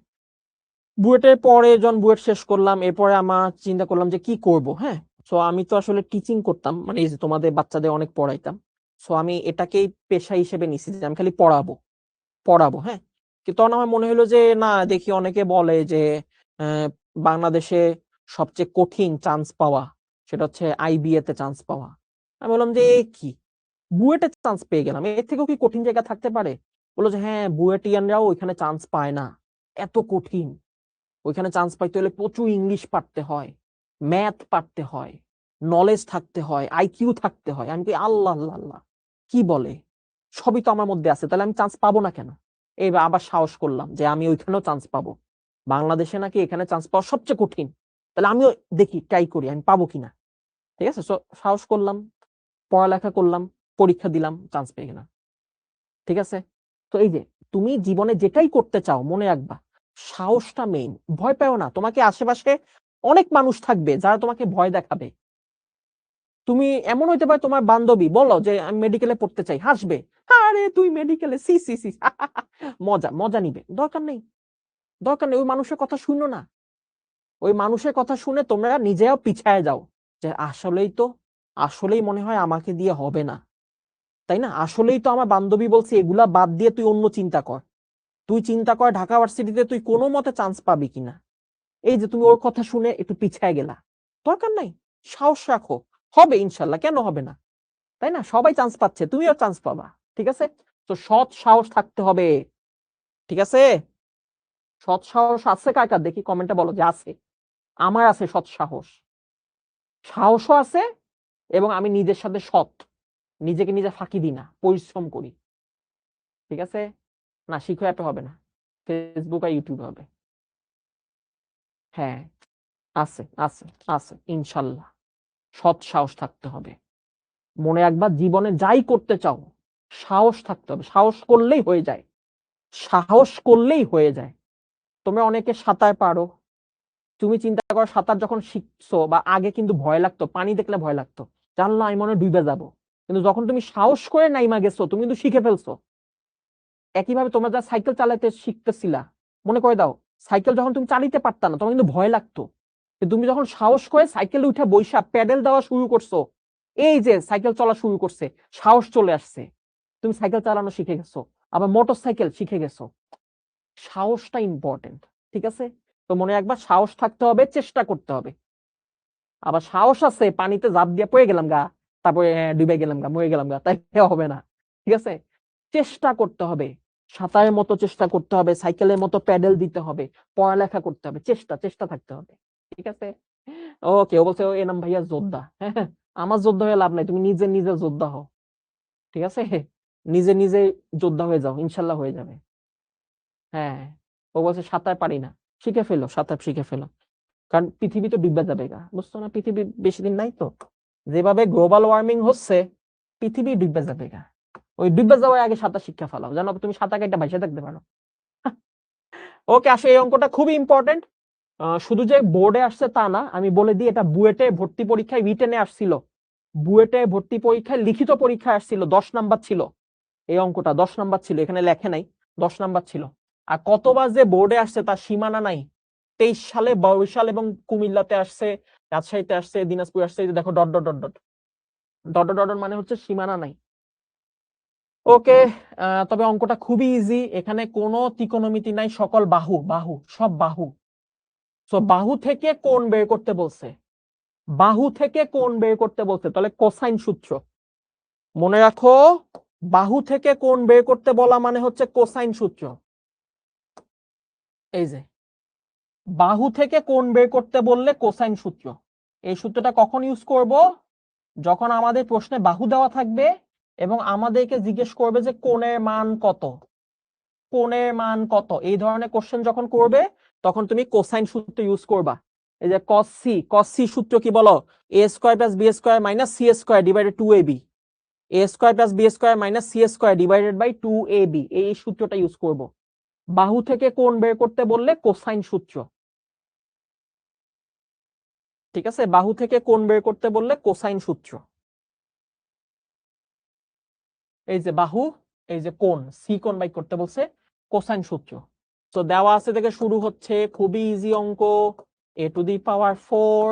বুয়েটের পরে যখন বুয়েট শেষ করলাম, এরপরে আমার চিন্তা করলাম যে কি করব। হ্যাঁ, সো আমি তো আসলে টিচিং করতাম, মানে এই যে তোমাদের বাচ্চাদের অনেক পড়াইতাম। সো আমি এটাকেই পেশা হিসেবে নিছি যে আমি খালি পড়াবো পড়াবো। হ্যাঁ, কিন্তু তখন আমার মনে হলো যে না, দেখি অনেকে বলে যে বাংলাদেশে সবচেয়ে কঠিন চান্স পাওয়া সেটা হচ্ছে আইবিএ তে চান্স পাওয়া। আমি বললাম যে কি, বুয়েটে চান্স পেয়ে গেলাম, এর থেকেও কি কঠিন জায়গা থাকতে পারে? বললো যে হ্যাঁ, বুয়েটিয়ানরাও ওইখানে চান্স পায় না, এত কঠিন। ওইখানে চান্স পাইতে হলে প্রচুর ইংলিশ পারতে হয়, ম্যাথ পারতে হয়, নলেজ থাকতে হয়, আইকিউ থাকতে হয়। আমি কি আল্লাহ আল্লাহ আল্লাহ, কি বলে, সবই তো আমার মধ্যে আছে, তাহলে আমি চান্স পাবো না কেন? এইবার আবার সাহস করলাম যে আমি ওইখানেও চান্স পাবো, বাংলাদেশে নাকি এখানে চান্স পাওয়া সবচেয়ে কঠিন, তাহলে আমিও দেখি ট্রাই করি আমি পাবো কিনা। ঠিক আছে, সাহস করলাম, পড়ালেখা করলাম, পরীক্ষা দিলাম, চান্স পেয়ে গেলাম। ঠিক আছে, তো এই যে তুমি জীবনে যেটাই করতে চাও মনে রাখবা সাহসটা মেইন। ভয় পেও না, তোমাকে আশেপাশে অনেক মানুষ থাকবে যারা তোমাকে ভয় দেখাবে। তুমি এমন হইতে পারে তোমার বান্ধবী বলো যে আমি মেডিকেলে পড়তে চাই, হাসবে, আরে তুই মেডিকেলে, সি সি সি মজা মজা নিবে, দরকার নেই, দরকার নেই। ওই মানুষের কথা শুনো না, ওই মানুষের কথা শুনে তোমরা নিজেও পিছায় যাও যে আসলেই মনে হয় আমাকে দিয়ে হবে না, তাই না? আসলেই তো আমার বান্ধবী বলছে, এগুলা বাদ দিয়ে তুই অন্য চিন্তা কর, তুই চিন্তা কর ঢাকা ভার্সিটিতে তুই কোনো মতে চান্স পাবি কিনা। এই যে তুমি ওর কথা শুনে একটু পিছায় গেলা, দরকার নাই, সাহস রাখো, হবে ইনশাল্লাহ, কেন হবে না? তাই না, সবাই চান্স পাচ্ছে, তুমিও চান্স পাবা। ঠিক আছে, তো সৎ সাহস থাকতে হবে। ঠিক আছে, সৎ সাহস আছে কার কার দেখি কমেন্টে বলো যে আছে। আমার আছে সৎ সাহস, সাহসও আছে, এবং আমি নিজের সাথে সৎ, নিজেকে নিজে ফাঁকি দিই না, পরিশ্রম করি। ঠিক আছে, না শিখো অ্যাপে হবে না, ফেসবুক আর ইউটিউব হবে। হ্যাঁ, আছে আছে আছে ইনশাল্লাহ। সৎ সাহস থাকতে হবে, মনে একবার জীবনে যাই করতে চাও সাহস থাকতে হবে, সাহস করলেই হয়ে যায়, সাহস করলেই হয়ে যায়। তোমরা অনেকে সাঁতার পারো, তুমি চিন্তা করো সাঁতার যখন শিখছো বা আগে কিন্তু ভয় লাগতো, পানি দেখলে ভয় লাগতো, জানলা আমি মনে ডুবে যাবো, কিন্তু যখন তুমি সাহস করে নাইমা গেছো তুমি কিন্তু শিখে ফেলছো। একইভাবে তোমরা যা সাইকেল চালাতে শিখতেছিলা, মনে করে দাও সাইকেল যখন তুমি চালিতে পারতা না তখন কিন্তু ভয় লাগতো, কিন্তু তুমি যখন সাহস করে সাইকেলে উঠে বৈশা প্যাডেল দেওয়া শুরু করছো, এই যে সাইকেল চলা শুরু করছে, সাহস চলে আসছে, তুমি সাইকেল চালানো শিখে গেছো, আবার মোটর সাইকেল শিখে গেছো। সাহসটা ইম্পর্টেন্ট। ঠিক আছে, তো মনে একবার সাহস থাকতে হবে, চেষ্টা করতে হবে। আবার সাহস আছে পানিতে ঝাঁপ দিয়ে পড়ে গেলাম গা, তারপরে ডুবে গেলাম গা, মরে গেলাম গা, তাই হবে না। ঠিক আছে, চেষ্টা করতে হবে, সাঁতারের মতো চেষ্টা করতে হবে, সাইকেলের মতো প্যাডেল দিতে হবে, পড়ালেখা করতে হবে, চেষ্টা চেষ্টা থাকতে হবে। ঠিক আছে, ওকে, ও বলছে এনাম ভাইয়া যোদ্ধা, হ্যাঁ, আমার যোদ্ধা হয়ে লাভ নাই, তুমি নিজে নিজে যোদ্ধা হও। ঠিক আছে, নিজে নিজে যোদ্ধা হয়ে যাও, ইনশাল্লাহ হয়ে যাবে। হ্যাঁ, ও বলছে সাঁতার পারি না, শিখে ফেলো, সাঁতার শিখে ফেলো, কারণ পৃথিবী তো ডুবে যাবে গা, বুঝছো না? পৃথিবী বেশি দিন নাই তো, যেভাবে গ্লোবাল ওয়ার্মিং হচ্ছে পৃথিবী ডুবে যাবে গা। ওই ডুবে যাওয়ার আগে সাঁতার শিক্ষা ফেলাও, জানো তুমি সাঁতার কাটতে ভাইসা থাকতে পারো। ওকে, আসলে এই অঙ্কটা খুবই ইম্পর্টেন্ট। শুধু যে বোর্ডে আসছে তা না, আমি বলে দিই এটা বুয়েটে ভর্তি পরীক্ষায় রিটেনে আসছিল, বুয়েটে ভর্তি পরীক্ষায় লিখিত পরীক্ষায় আসছিল, 10 নাম্বার ছিল এই অঙ্কটা, 10 নাম্বার ছিল, এখানে লেখে নাই, 10 নাম্বার ছিল। আর কতবার যে বোর্ডে আসছে তার সীমানা নাই, 23 সালে বরিশাল এবং কুমিল্লাতে আসছে, রাজশাহীতে আসছে, দিনাজপুর আসছে, দেখো dot dot dot dot dot dot dot, মানে হচ্ছে সীমানা নাই। ওকে, তবে অঙ্কটা খুবই ইজি, এখানে কোনো ত্রিকোণমিতি নাই, সকল বাহু, বাহু সব বাহু। সো বাহু থেকে কোণ বের করতে বলছে, বাহু থেকে কোণ বের করতে বলছে, তাহলে কোসাইন সূত্র মনে রাখো, বাহু থেকে কোণ বের করতে বলা মানে হচ্ছে কোসাইন সূত্র। এই যে বাহু থেকে কোণ বের করতে বললে কোসাইন সূত্র, এই সূত্রটা কখন ইউজ করব? যখন আমাদের প্রশ্নে বাহু দেওয়া থাকবে এবং আমাদেরকে জিজ্ঞেস করবে যে কোণের মান কত, কোণের মান কত, এই ধরনের কোশ্চেন যখন করবে তখন তুমি কোসাইন সূত্র ইউজ করবা। এই যে cos c সূত্র কি বলো, a² + b² - c² / 2ab, A square plus B square minus C square divided by 2ab এই সূত্রটা ইউজ করব। বাহু থেকে কোণ বের করতে বললে কোসাইন সূত্র, ঠিক আছে, বাহু থেকে কোণ বের করতে বললে কোসাইন সূত্র। এই যে বাহু, এই যে কোণ, সি কোণ বাই করতে বলছে, কোসাইন সূত্র। তো দেওয়া আছে থেকে শুরু হচ্ছে, খুবই ইজি অঙ্ক। a to the power 4,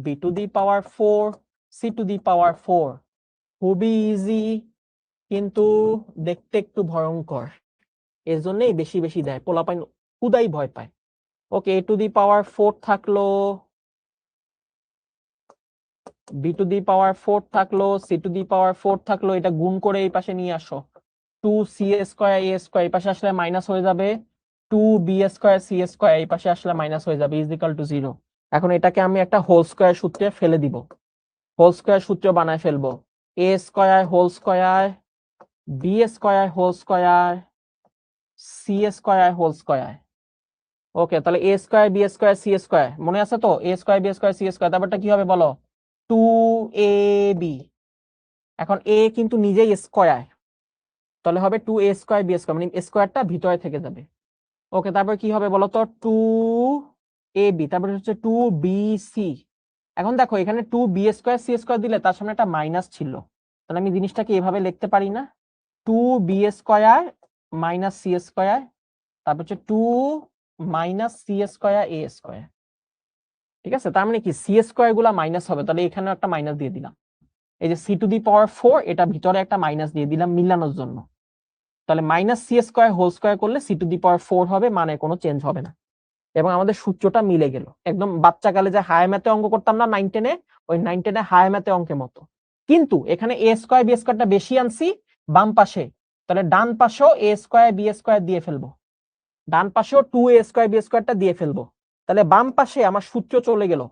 b to the power 4, c to the power 4, খুবই ইজি, কিন্তু দেখতে একটু ভয়ঙ্কর, এর জন্যই বেশি বেশি দেয়, পোলাপাইন খুদাই ভয় পায়। ওকে, a টু দি পাওয়ার 4 থাকলো, b টু দি পাওয়ার 4 থাকলো, c টু দি পাওয়ার 4 থাকলো, এটা গুণ করে এই পাশে নিয়ে আসো। 2c স্কয়ার a স্কয়ার এই পাশে আসলে মাইনাস হয়ে যাবে, 2b স্কয়ার c স্কয়ার এই পাশে আসলে মাইনাস হয়ে যাবে, ইজ ইকুয়াল টু 0। এখন এটাকে আমি একটা হোল স্কয়ার সূত্রে ফেলে দিব, হোল স্কয়ার সূত্র বানায় ফেলবো। a square whole square, b square whole square, c square whole square. Okay, তাহলে a square b square c square মনে আছে তো, a square b square c square, তারপরটা কি হবে বলো, 2ab। এখন a কিন্তু নিজেই স্কয়ার, তাহলে হবে 2a স্কয়ার b স্কয়ার, মানে স্কয়ারটা ভিতরে থেকে যাবে। ওকে, তারপর কি হবে বলো তো, 2ab, তারপরে হচ্ছে 2bc। এখন দেখো এখানে 2b স্কয়ার c স্কয়ার দিলে তার সামনে একটা মাইনাস ছিল, তাহলে আমি জিনিসটাকে এভাবে লিখতে পারি না, 2b square minus c square, তারপর হচ্ছে 2 minus c square a square. ঠিক আছে, তার মানে কি c স্কয়ার গুলা মাইনাস হবে, তাহলে এখানেও একটা মাইনাস দিয়ে দিলাম। এই যে c টু দি পাওয়ার 4, এটা ভিতরে একটা মাইনাস দিয়ে দিলাম মিলানোর জন্য, তাহলে minus c square whole square করলে c টু দি পাওয়ার 4 হবে, মানে কোনো চেঞ্জ হবে না। এবং আমাদের সূত্রটা মিলে গেল, একদম বাচ্চাকালে যে হায়ার ম্যাথে অঙ্ক করতাম না 9-10-এ, ওই 9-10-এ হায়ার ম্যাথে অঙ্কের মতো। কিন্তু এখানে a স্কয়ার b স্কয়ারটা বেশি আনছি বাম পাশে, তাহলে ডান পাশেও a স্কয়ার b স্কয়ার দিয়ে ফেলবো, ডান পাশেও 2a স্কয়ার b স্কয়ারটা দিয়ে ফেলবো, তাহলে বাম পাশে আমার সূত্র চলে গেল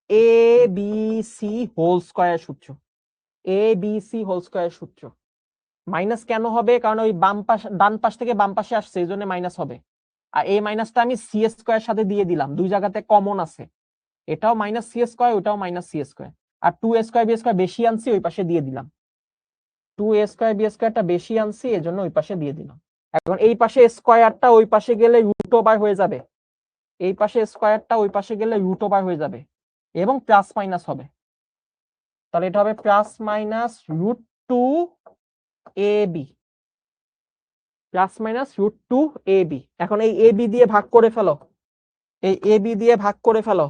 a b c whole square সূত্র, a b c whole square সূত্র। মাইনাস কেন হবে, কারণ ওই বাম পাশ, ডান পাশ থেকে বাম পাশে আসছে, এই জন্য মাইনাস হবে। আর এই মাইনাসটা আমি সি স্কয়ার সাথে দিয়ে দিলাম, দুই জায়গাতে কমন আছে, এটাও মাইনাস সি স্কয়ার, ওটাও মাইনাস সি স্কয়ার। আর 2a স্কয়ার b স্কয়ার বেশি আনছি, ওই পাশে দিয়ে দিলাম, 2a স্কয়ার b স্কয়ারটা বেশি আনছি, এজন্য ওই পাশে দিয়ে দিলাম। এখন এই পাশে স্কয়ারটা ওই পাশে গেলে রুট ওভার হয়ে যাবে, এই পাশে স্কয়ারটা ওই পাশে গেলে রুট ওভার হয়ে যাবে এবং প্লাস মাইনাস হবে, তাহলে এটা হবে plus minus root 2ab, plus minus root 2ab। এখন এই ab দিয়ে ভাগ করে ফেলো, এই ab দিয়ে ভাগ করে ফেলো,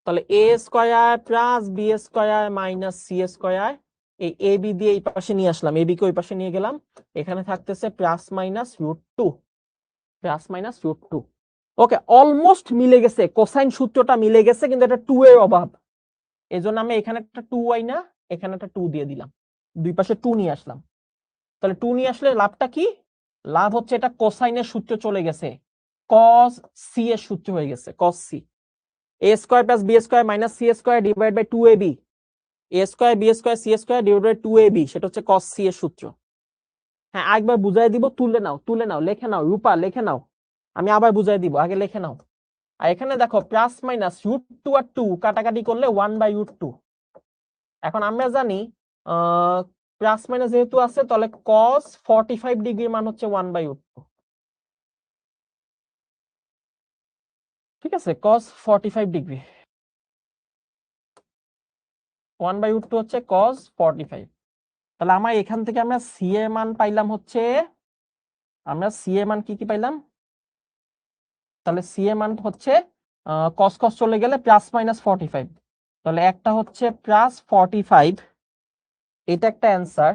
তাহলে a square plus b square minus c square, এই ab দিয়ে এই পাশে নিয়ে আসলাম, ab কে ওই পাশে নিয়ে গেলাম, এখানে থাকতেছে plus minus root 2, plus minus root 2। Okay, almost মিলে গেছে, কোসাইন সূত্রটা মিলে গেছে, কিন্তু এটা 2 এর অভাব, এজন্য আমি এখানে একটা 2 আইনা এখানে একটা 2 দিয়ে দিলাম, দুই পাশে 2 নিয়ে আসলাম। তাহলে 2 নিয়ে আসলে লাভটা কি, লাভ হচ্ছে এটা কোসাইনের সূত্র চলে গেছে, cos c এর সূত্র হয়ে গেছে, cos c। a square plus b square minus c square divide by 2ab, a square b square c square divide by 2ab, সেটা হচ্ছে cos c এর সূত্র। হ্যাঁ, আরেকবার বুঝাই দিব, তুলে নাও, তুলে নাও, লিখে নাও, রূপা লিখে নাও, আমি আবার বুঝাই দিব, আগে লিখে নাও। আর এখানে দেখো প্লাস মাইনাস রুট 2 আর 2 কাটাকাটি করলে 1 বাই রুট 2। এখন আমরা জানি প্লাস মাইনাস যেহেতু আছে, তাহলে cos 45 ডিগ্রির মান হচ্ছে 1 বাই রুট 2। ঠিক আছে, cos 45 ডিগ্রি 1 বাই রুট 2 হচ্ছে cos 45। তাহলে আমার এখান থেকে আমরা সি এর মান পাইলাম হচ্ছে, আমরা সি এর মান কি কি পাইলাম, তাহলে সি এর মান হচ্ছে cos cos চলে গেলে প্লাস মাইনাস 45, তাহলে একটা হচ্ছে প্লাস 45, এটা একটা অ্যান্সার,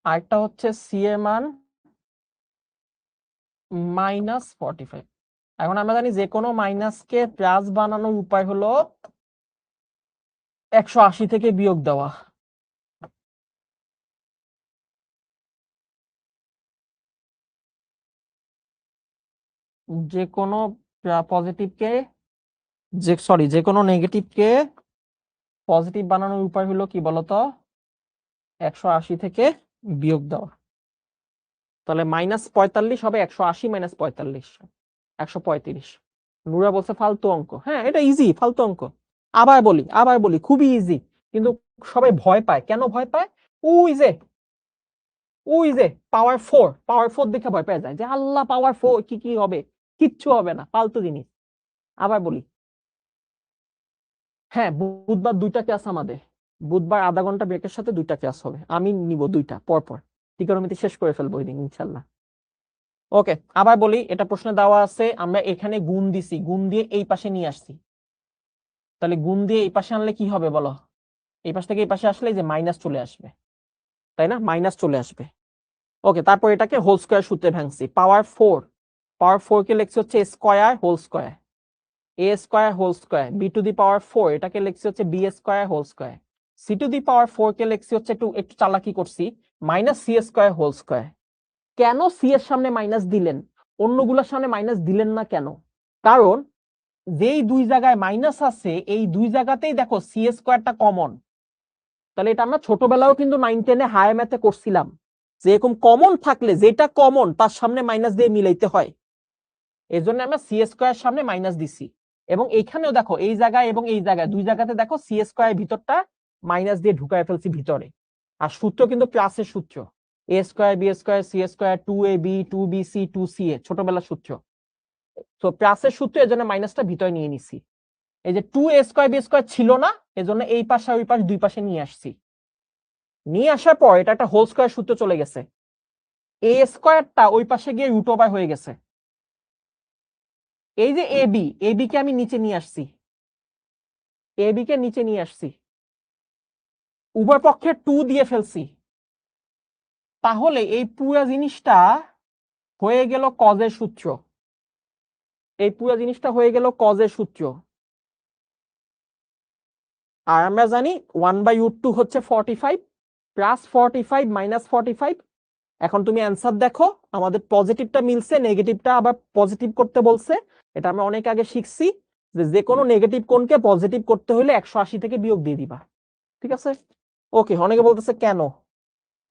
আরেকটা হচ্ছে সি এর মান মাইনাস 45। এখন আমরা জানি যে কোনো মাইনাসকে প্লাস বানানোর উপায় হলো 180 থেকে বিয়োগ দেওয়া। যে কোনো পজিটিভকে, যে কোনো নেগেটিভকে পজিটিভ বানানোর উপায় হলো কি বলতো, 180 থেকে বিয়োগ দেওয়া। তাহলে মাইনাস 45 হবে 180 মাইনাস 45, 135। নুরা বলছে ফালতু অঙ্ক, হ্যাঁ এটা ইজি, ফালতু অঙ্ক। আবার বলি খুবই ইজি, কিন্তু সবাই ভয় পায়। কেন ভয় পায়? ওই যে পাওয়ার 4 দেখে ভয় পেয়ে যায় যে আল্লাহ পাওয়ার 4 কি হবে, কিচ্ছু হবে না, ফালতু জিনিস। আবার বলি, হ্যাঁ বুধবার 2টা ক্লাস আমাদের, বুধবার আধা ঘন্টা ব্রেকের সাথে 2টা ক্লাস হবে, আমি নিব 2টা পরপর, ত্রিকোণমিতি শেষ করে ফেলবো ওই দিন ইনশাল্লাহ। ওকে, আবার বলি, এটা প্রশ্নে দেওয়া আছে, আমরা এখানে গুণ দিছি, গুণ দিয়ে এই পাশে নিয়ে আসছি, তাহলে গুণ দিয়ে এই পাশে আনলে কি হবে বলো? এই পাশ থেকে এই পাশে আসলে যে মাইনাস চলে আসবে, তাই না? মাইনাস চলে আসবে। ওকে, তারপর এটাকে হোল স্কয়ার সূত্রে ভাঙছি। পাওয়ার 4 কে লিখছি হচ্ছে square whole square, A square whole square, B to the power 4 এটাকে লিখছি হচ্ছে B square whole square, C to the power 4 কে লিখছি হচ্ছে একটু চালাকি করছি minus C square whole square. কেন সি এর সামনে মাইনাস দিলেন, অন্যগুলোর সামনে মাইনাস দিলেন না কেন? কারণ যেই দুই জায়গায় মাইনাস আছে এই দুই জায়গাতেই দেখো সি স্কয়ারটা কমন। তাহলে এটা আমরা ছোটবেলাও কিন্তু 9-10-এ হায়ার ম্যাথে করছিলাম, যে এরকম কমন থাকলে যেটা কমন তার সামনে মাইনাস দিয়ে মিলাইতে হয়। এই জন্য আমরা সি স্কয়ার সামনে মাইনাস দিছি, এবং এইখানেও দেখো এই জায়গায় এবং এই জায়গায় দুই জায়গাতে দেখো সি স্কয়ার ভিতরটা মাইনাস দিয়ে ঢুকায় ফেলছি ভিতরে। আর সূত্র কিন্তু প্লাসের সূত্র, A square B square C square 2ab 2bc 2ca, ছোটবেলার সূত্র। তো প্লাসের সূত্র, এর জন্য মাইনাসটা ভিতরে নিয়ে নিছি। এই যে 2a স্কয়ার বি স্কয়ার ছিল না, এজন্য এই পাশে ওই পাশ দুই পাশে নিয়ে আসছি। নিয়ে আসার পর এটা একটা হোল স্কয়ার সূত্র চলে গেছে, এ স্কয়ারটা ওই পাশে গিয়ে রুট ওভার হয়ে গেছে। এই যে এবি কে আমি নিচে নিয়ে আসছি, এবি কে নিচে নিয়ে আসছি, উভয় পক্ষে 2 দিয়ে ফেলছি। তাহলে এই পুরো জিনিসটা হয়ে গেল কজের সূত্র, এই পুরো জিনিসটা হয়ে গেল কজের সূত্র। আর আমরা জানি 1/√2 হচ্ছে 45 প্লাস 45 মাইনাস 45। এখন তুমি অ্যান্সার দেখো, আমাদের পজিটিভটা মিলছে, নেগেটিভটা আবার পজিটিভ করতে বলছে। এটা আমরা অনেক আগে শিখছি যে কোনো নেগেটিভ কোণকে পজিটিভ করতে হলে 180 থেকে বিয়োগ দিয়ে দিবা, ঠিক আছে? ওকে, অনেকে বলতেছে কেন,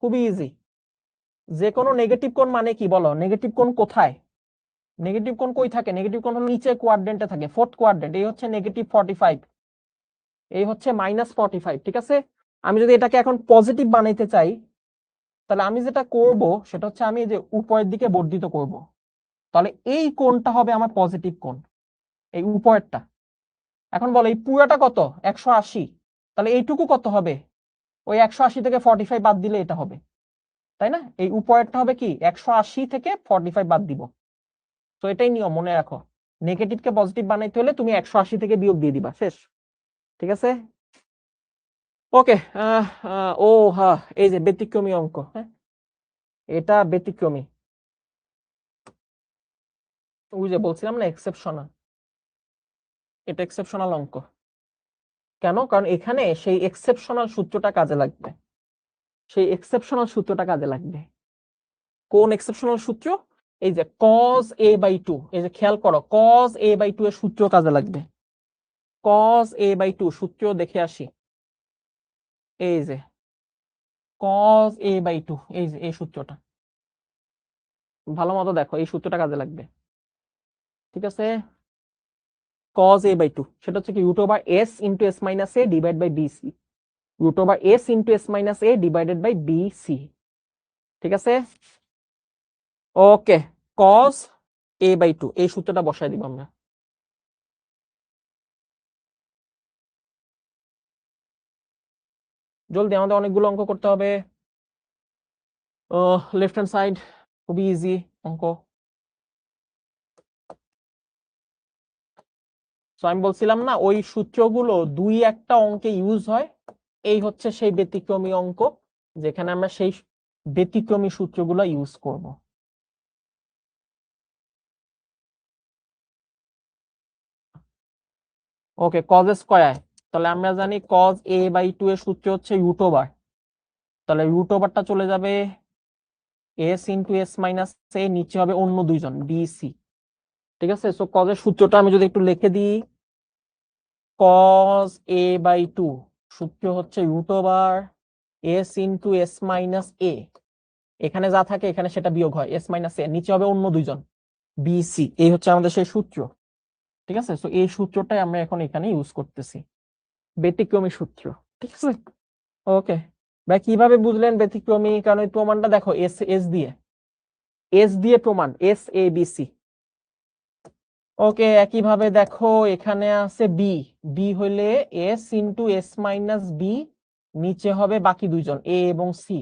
খুবই ইজি। যে কোনো নেগেটিভ কোণ মানে কি বলো? নেগেটিভ কোণ কোথায়? নেগেটিভ কোণ কই থাকে? নেগেটিভ কোণ হলো নিচে কোয়াড্রেন্টে থাকে, 4th কোয়াড্রেন্ট। এই হচ্ছে নেগেটিভ 45, এই হচ্ছে মাইনাস 45, ঠিক আছে? আমি যদি এটাকে এখন পজিটিভ বানাইতে চাই, তাহলে আমি যেটা করব সেটা হচ্ছে আমি যে উপরের দিকে বর্ধিত করব, তাহলে এই কোণটা হবে আমার পজিটিভ কোণ, এই উপরেরটা। এখন বলো এই পুরোটা কত? 180, তাহলে এইটুকু কত হবে? ওই 180 থেকে 45 বাদ দিলে এটা হবে, তাই না? এই উপরেরটা হবে কি 180 থেকে 45 বাদ দিব। তো এটাই নিয়ম, মনে রাখো, নেগেটিভকে পজিটিভ বানাইতে হলে তুমি 180 থেকে বিয়োগ দিয়ে দিবা, শেষ, ঠিক আছে? ওকে, ও হ্যাঁ, এই যে ব্যতিক্রমী অঙ্ক, হ্যাঁ এটা ব্যতিক্রমী, ওই যে বলছিলাম না এক্সেপশনাল, এটা এক্সেপশনাল অঙ্ক। কেন? কারণ এখানে সেই এক্সেপশনাল সূত্রটা কাজে লাগবে, সেই এক্সেপশনাল সূত্রটা কাজে লাগবে। কোন এক্সেপশনাল সূত্র? এই যে cos a/2, এই যে খেয়াল করো cos a/2 এর সূত্র কাজে লাগবে। cos a/2 সূত্র দেখে আসি, এই যে cos a/2, এই যে এই সূত্রটা ভালো মতো দেখো, এই সূত্রটা কাজে লাগবে, ঠিক আছে? cos a/2 সেটা হচ্ছে কি √s * s - a divide by bc, √s * s - a divided by bc, ঠিক আছে? ওকে, cos a/2 এই সূত্রটা বসাই দিব আমরা। জলদি, আমাদের অনেকগুলো অঙ্ক করতে হবে। লেফট হ্যান্ড সাইড খুবই ইজি অঙ্ক। তো আমি বলছিলাম না ওই সূত্রগুলো 2-1টা অঙ্কে ইউজ হয়, এই হচ্ছে সেই ব্যতিক্রমী অঙ্ক যেখানে আমরা সেই ব্যতিক্রমী সূত্রগুলো ইউজ করব। ওকে, cos স্কয়ার, তাহলে আমরা জানি cos a/2 এর সূত্র হচ্ছে √, তাহলে √টা চলে যাবে s * s - a, নিচে হবে অন্য দুইজন bc, ঠিক আছে? সো cos এর সূত্রটা আমি যদি একটু লিখে দিই, cos a/2 সূত্র হচ্ছে √s * s - a, এখানে যা থাকে এখানে সেটা বিয়োগ হয়, s - a, নিচে হবে অন্য দুইজন bc, এই হচ্ছে আমাদের সেই সূত্র, ঠিক আছে? সো এই সূত্রটাই আমরা এখন এখানে ইউজ করতেছি। ব্যতিক্রমী সূত্র, ঠিক আছে। ওকে ভাই, কিভাবে বুঝলেন ব্যতিক্রমী? কারণ ওই প্রমাণটা দেখো, এস এস দিয়ে প্রমাণ, S A B C. Okay, একইভাবে দেখো এখানে আছে বি, বি হইলে S into S minus B, নিচে হবে বাকি দুইজন এ এবং সি।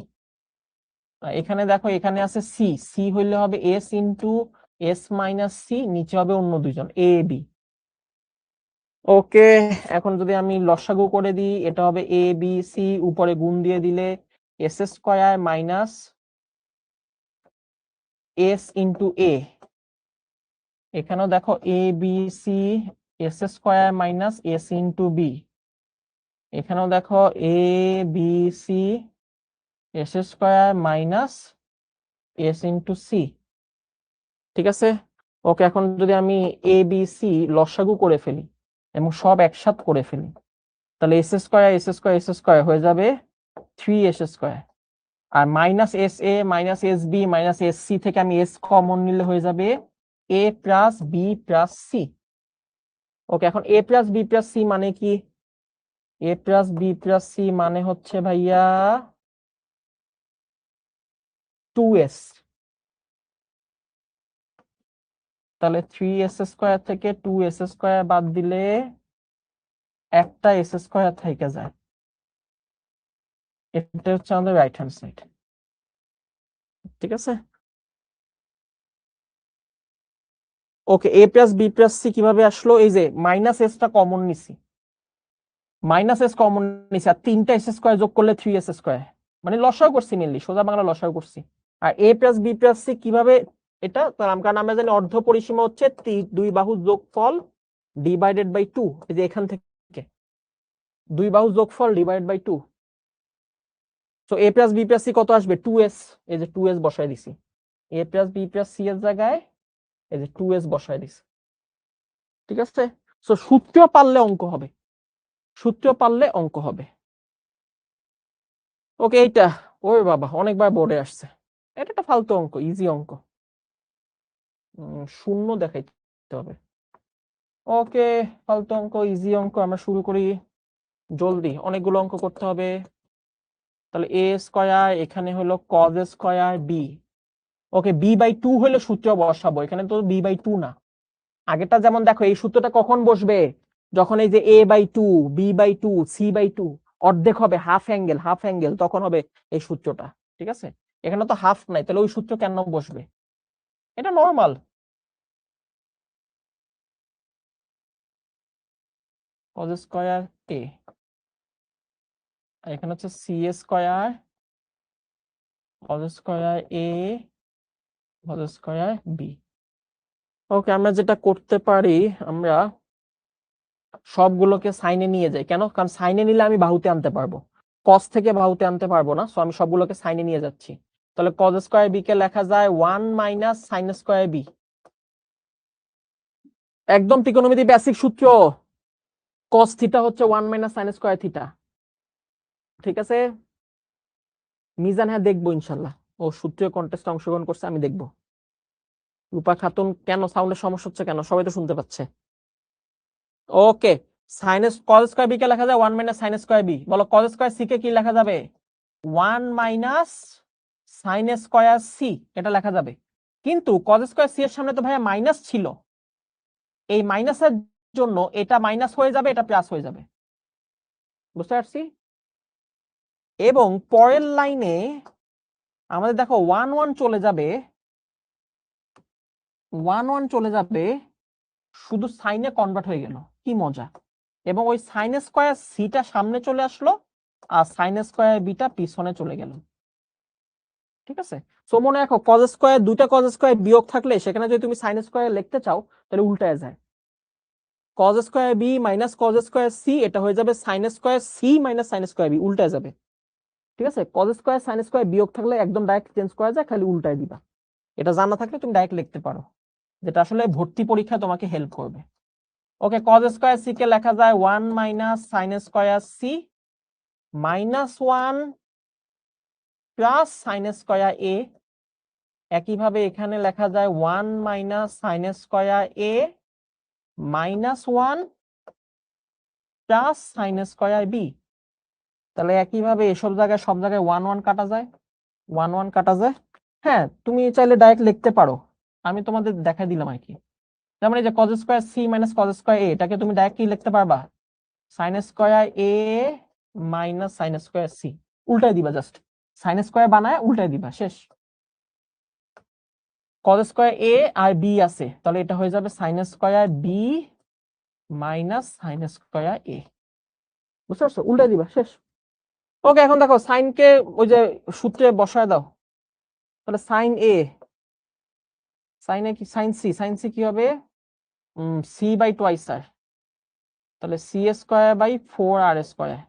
এখানে দেখো এখানে আছে সি, সি হইলে হবে S into S minus C, নিচে হবে অন্য দুইজন এ বি। ওকে, এখন যদি আমি লসাগু করে দিই, এটা হবে এ বি সি, উপরে গুণ দিয়ে দিলে S square minus S into A. এখানেও দেখো A B C, S square minus S into B. এখানেও দেখো A B C, S square minus S into C, ঠিক আছে। ওকে, এখন যদি আমি এ বি সি লসাগু করে ফেলি এবং সব একসাথে করে ফেলি, তাহলে S square S square S square হয়ে যাবে 3s স্কয়ার, আর minus S A minus S B minus S C থেকে আমি এস কমন নিলে হয়ে যাবে A plus B plus C. Okay, এখন A plus B plus C মানে কি? A plus B plus C মানে হচ্ছে ভাইয়া 2s। তাহলে 3s স্কয়ার থেকে 2s স্কয়ার বাদ দিলে একটা এস স্কয়ার থেকে যায়। এটা হচ্ছে আমাদের রাইট হ্যান্ড সাইড, ঠিক আছে। ওকে, A plus B plus C কিভাবে আসলো? এই যে মাইনাস এসটা কমন নিছি, মাইনাস এস কমন নিছি, আর 3টা এস স্কয়ার যোগ করলে 3s স্কয়ার, মানে লসাগু করছি, মেনলি সোজা বাংলা লসাগু করছি। আর এ প্লাস বি প্লাস সি কিভাবে? এটা কারণ আমরা জানি অর্ধ পরিসীমা হচ্ছে দুই বাহুর যোগফল ডিভাইডেড বাই 2। এই যে এখান থেকে দুই বাহুর যোগফল divided by 2। So A plus B plus C কত আসবে? 2s। এই যে 2s বসায় দিছি, A plus B plus C এর জায়গায় এই যে 2s বসায় দিছি, ঠিক আছে। সো সূত্র পারলে অঙ্ক হবে, সূত্র পারলে অঙ্ক হবে। ওকে, এইটা ওরে বাবা অনেকবার বোর্ডে আসছে, এটা একটা ফালতু অঙ্ক, ইজি অঙ্ক, শূন্য দেখাইতে হবে। ওকে, ফালতু অঙ্ক, ইজি অঙ্ক, আমরা শুরু করি জলদি, অনেকগুলো অঙ্ক করতে হবে। তাহলে এ স্কয়ার, এখানে হলো cos square B. Okay, B by 2 হলে সূত্র বসাবো, এখানে তো বি বাই 2 না। আগেটা যেমন দেখো, এই সূত্রটা কখন বসবে? যখন এই যে A by 2, B by 2, C by 2 অর্ধেক হবে, হাফ অ্যাঙ্গেল, হাফ অ্যাঙ্গেল, তখন হবে এই সূত্রটা, ঠিক আছে। এখানে তো হাফ নাই, তাহলে ওই সূত্র কেন বসবে? এটা নর্মাল। কজ স্কয়ার এ, এখানে হচ্ছে সি স্কয়ার, কজ স্কয়ার এ, কজ স্কয়ার বি। ওকে, আমরা যেটা করতে পারি, আমরা সবগুলোকে সাইনে নিয়ে যাই। কেন? কারণ সাইনে নিলে আমি বাহুতে আনতে পারবো, কস থেকে বাহুতে আনতে পারবো না। সো আমি সবগুলোকে সাইনে নিয়ে যাচ্ছি। তাহলে কজ স্কয়ার বি কে লেখা যায় 1 মাইনাস সাইন স্কয়ার বি। একদম ত্রিকোণমিতি বেসিক সূত্র, কস থিটা হচ্ছে 1 মাইনাস সাইন স্কয়ার থিটা, ঠিক আছে। মিজান, হ্যাঁ দেখবো ইনশাল্লাহ, ও সূত্রীয় কন্টেস্টে অংশগ্রহণ করছে, আমি দেখবো। রূপা খাতুন, কেন সাউন্ডের সমস্যা হচ্ছে কেন? সবাই তো শুনতে পাচ্ছে। ওকে, সাইন কজ স্কয়ার বি কে লেখা যায় 1 মাইনাস সাইন স্কয়ার বি। বলো কজ স্কয়ার সি কে কি লেখা যাবে? 1 মাইনাস সাইন স্কয়ার সি, এটা লেখা যাবে। কিন্তু কজ স্কয়ার সি এর সামনে তো ভাইয়া মাইনাস ছিল, এই মাইনাসের জন্য এটা মাইনাস হয়ে যাবে, এটা প্লাস হয়ে যাবে, বুঝতে পারছি। এবং পরের লাইনে আমাদের দেখো 1 1 চলে যাবে, 1 1 চলে যাবে, শুধু সাইনে কনভার্ট হয়ে গেল, কি মজা। এবং ওই সাইন স্কয়ার সিটা সামনে চলে আসলো, আর সাইন স্কয়ার বিটা পিছনে চলে গেল, ঠিক আছে। সো মনে রাখো, কজ স্কয়ার, দুইটা কজ স্কয়ার বিয়োগ থাকলে সেখানে যদি তুমি সাইন স্কয়ার লিখতে চাও, তাহলে উল্টায় যায়, cos square B minus cos square C, এটা হয়ে যাবে sine square C minus sine square B, উল্টায় যাবে, ঠিক আছে। কজ স্কয়ার সাইন স্কয়ার বিয়োগ থাকলে একদম ডাইরেক্ট চেঞ্জ করা যায়, খালি উল্টায় দিবা। এটা জানা থাকলে তুমি ডাইরেক্ট লিখতে পারো, যেটা আসলে ভর্তি পরীক্ষায় তোমাকে হেল্প করবে। ওকে, কজ স্কয়ার সি কে লেখা যায় 1 minus sine square C minus 1 plus sine square A. একইভাবে এখানে লেখা যায় 1 minus sine square A minus 1 plus sine square B. তাহলে একইভাবে এসব জায়গায় সব জায়গায় 1 1 কাটা যায়, 1 1 কাটা যায়। হ্যাঁ, তুমি চাইলে ডাইরেক্ট লিখতে পারো, আমি তোমাদের দেখাই দিলাম আর কি। যেমন এই যে cos square C minus cos square A, এটাকে তুমি ডাইরেক্ট কি লিখতে পারবা, sine square A minus sine square C, উল্টাই দিবা, জাস্ট সাইন স্কয়ার বানায় উল্টাই দিবা, শেষ। কজ স্কয়ার এ আর বি আছে, তাহলে এটা হয়ে যাবে sine square B minus sine square A, বুঝতে পারছো, উল্টাই দিবা, শেষ। ওকে, এখন দেখো সাইনকে ওই যে সূত্রে বসায় দাও, তাহলে সাইন এ, সাইন এ কি, সাইন সি কি হবে, সি বাই টুয়াইস আর, তাহলে C square by 4 R square,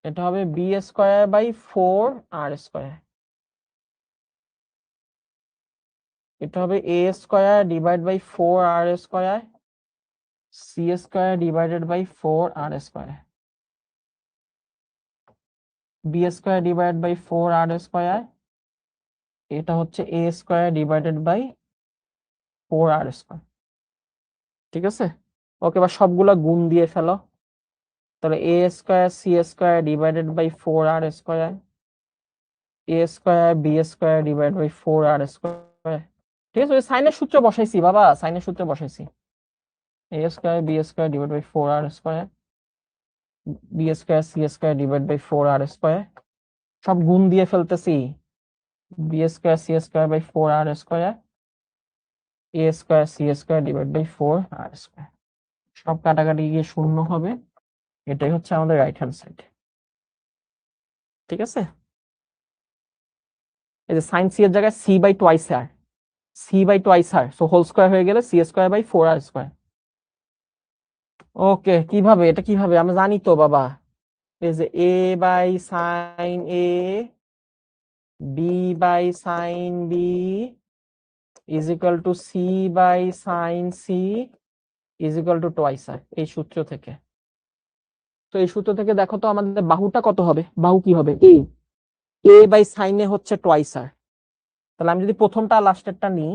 এটা হবে B square by 4 R square, এটা হবে A square divide by 4 R square, C square divided by 4 R square, B square divided by 4 R square, এটা হচ্ছে A square divided by 4 R square. ঠিক আছে, okay, বা সবগুলা গুণ দিয়ে ফেলো, তাহলে A square C square divided by 4 R square, A square B square divide by 4 R square. ঠিক আছে, সাইনের সূত্র বসাইছি বাবা, সাইনের সূত্র বসাইছি, A square B square divide by 4 R square, B square C square divide by 4 R square, সব গুণ দিয়ে ফেলতেছি, B square C square by 4 R square, A square C square divide by 4 R square, সব কাটাকাটি গিয়ে শূন্য হবে, এটাই হচ্ছে আমাদের রাইট হ্যান্ড সাইড। ঠিক আছে, এই যে সাইন সি এর জায়গায় C by twice R, C by twice R, so whole square হয়ে গেলে C square by 4 R square. Okay, কিভাবে এটা, কিভাবে আমরা জানি তো বাবা, এই যে A by sine A B by sine B is equal to C by sine C is equal to twice R, এই সূত্র থেকে। তো এই সূত্র থেকে দেখো তো আমাদের বাহুটা কত হবে, বাহু কি হবে, এ বাই সাইন এ হচ্ছে টুয়াইস আর, তাহলে আমি যদি প্রথমটা লাস্টেরটা নিই,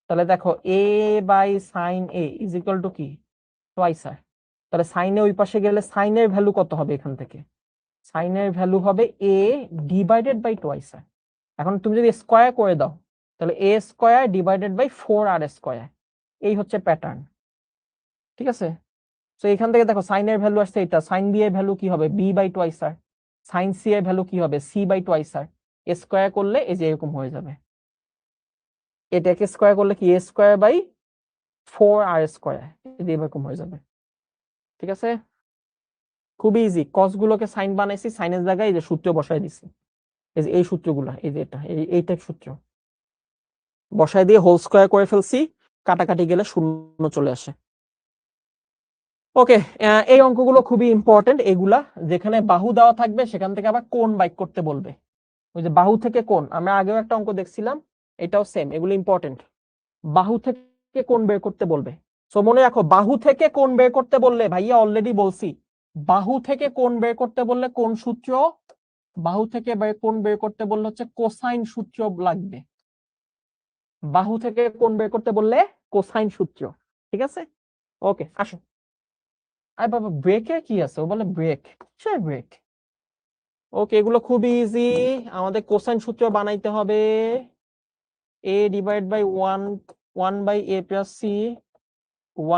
তাহলে দেখো A by sine A is equal to কি, টুয়াইস আর, তাহলে সাইনে ওই পাশে গেলে সাইনের ভ্যালু কত হবে, এখান থেকে সাইনের ভ্যালু হবে A divided by twice R. এখন তুমি যদি স্কয়ার করে দাও, তাহলে A square divided by 4 R square, এই হচ্ছে প্যাটার্ন। ঠিক আছে, তো এখান থেকে দেখো সাইনের ভ্যালু আসছে এটা, সাইন বি এর ভ্যালু কি হবে, B by twice R, sine C এর ভ্যালু কি হবে, C by twice R, square করলে এই যে এরকম হয়ে যাবে, এটাকে স্কয়ার করলে কি এ স্কয়ার বাই 4 আর স্কয়ার, এরকম হয়ে যাবে। ঠিক আছে, খুবই ইজি, কস গুলোকে সাইন বানাইছি, সাইনের জায়গায় এই যে সূত্র বসাই দিছি, এই যে এই সূত্রগুলা, এই যে এটা এই টাইপ সূত্র বসাই দিয়ে হোল স্কয়ার করে ফেলছি, কাটাকাটি গেলে শূন্য চলে আসে। ওকে, এই অঙ্কগুলো খুবই ইম্পর্টেন্ট, এগুলা যেখানে বাহু দেওয়া থাকবে সেখান থেকে আবার কোণ বাইক করতে বলবে, ওই যে বাহু থেকে কোণ, আমরা আগেও একটা অঙ্ক দেখছিলাম, এটাও সেম, এগুলো ইম্পর্টেন্ট, বাহু থেকে কোণ বের করতে বলবে। সো মনে রাখো, বাহু থেকে কোণ বের করতে বললে, ভাইয়া অলরেডি বলছি, বাহু থেকে কোণ বের করতে বললে কোন সূত্র, বাহু থেকে কোণ বের করতে বললে হচ্ছে কোসাইন সূত্র লাগবে, বাহু থেকে কোণ বের করতে বললে কোসাইন সূত্র। ঠিক আছে, ওকে, আসো। আরে বাবা, ব্রেকে কি আছে, ও বলে ব্রেক, কিসের ব্রেক? ওকে, এগুলো খুবই ইজি, আমাদের কোসাইন সূত্র বানাইতে হবে, A divide by 1 by A plus C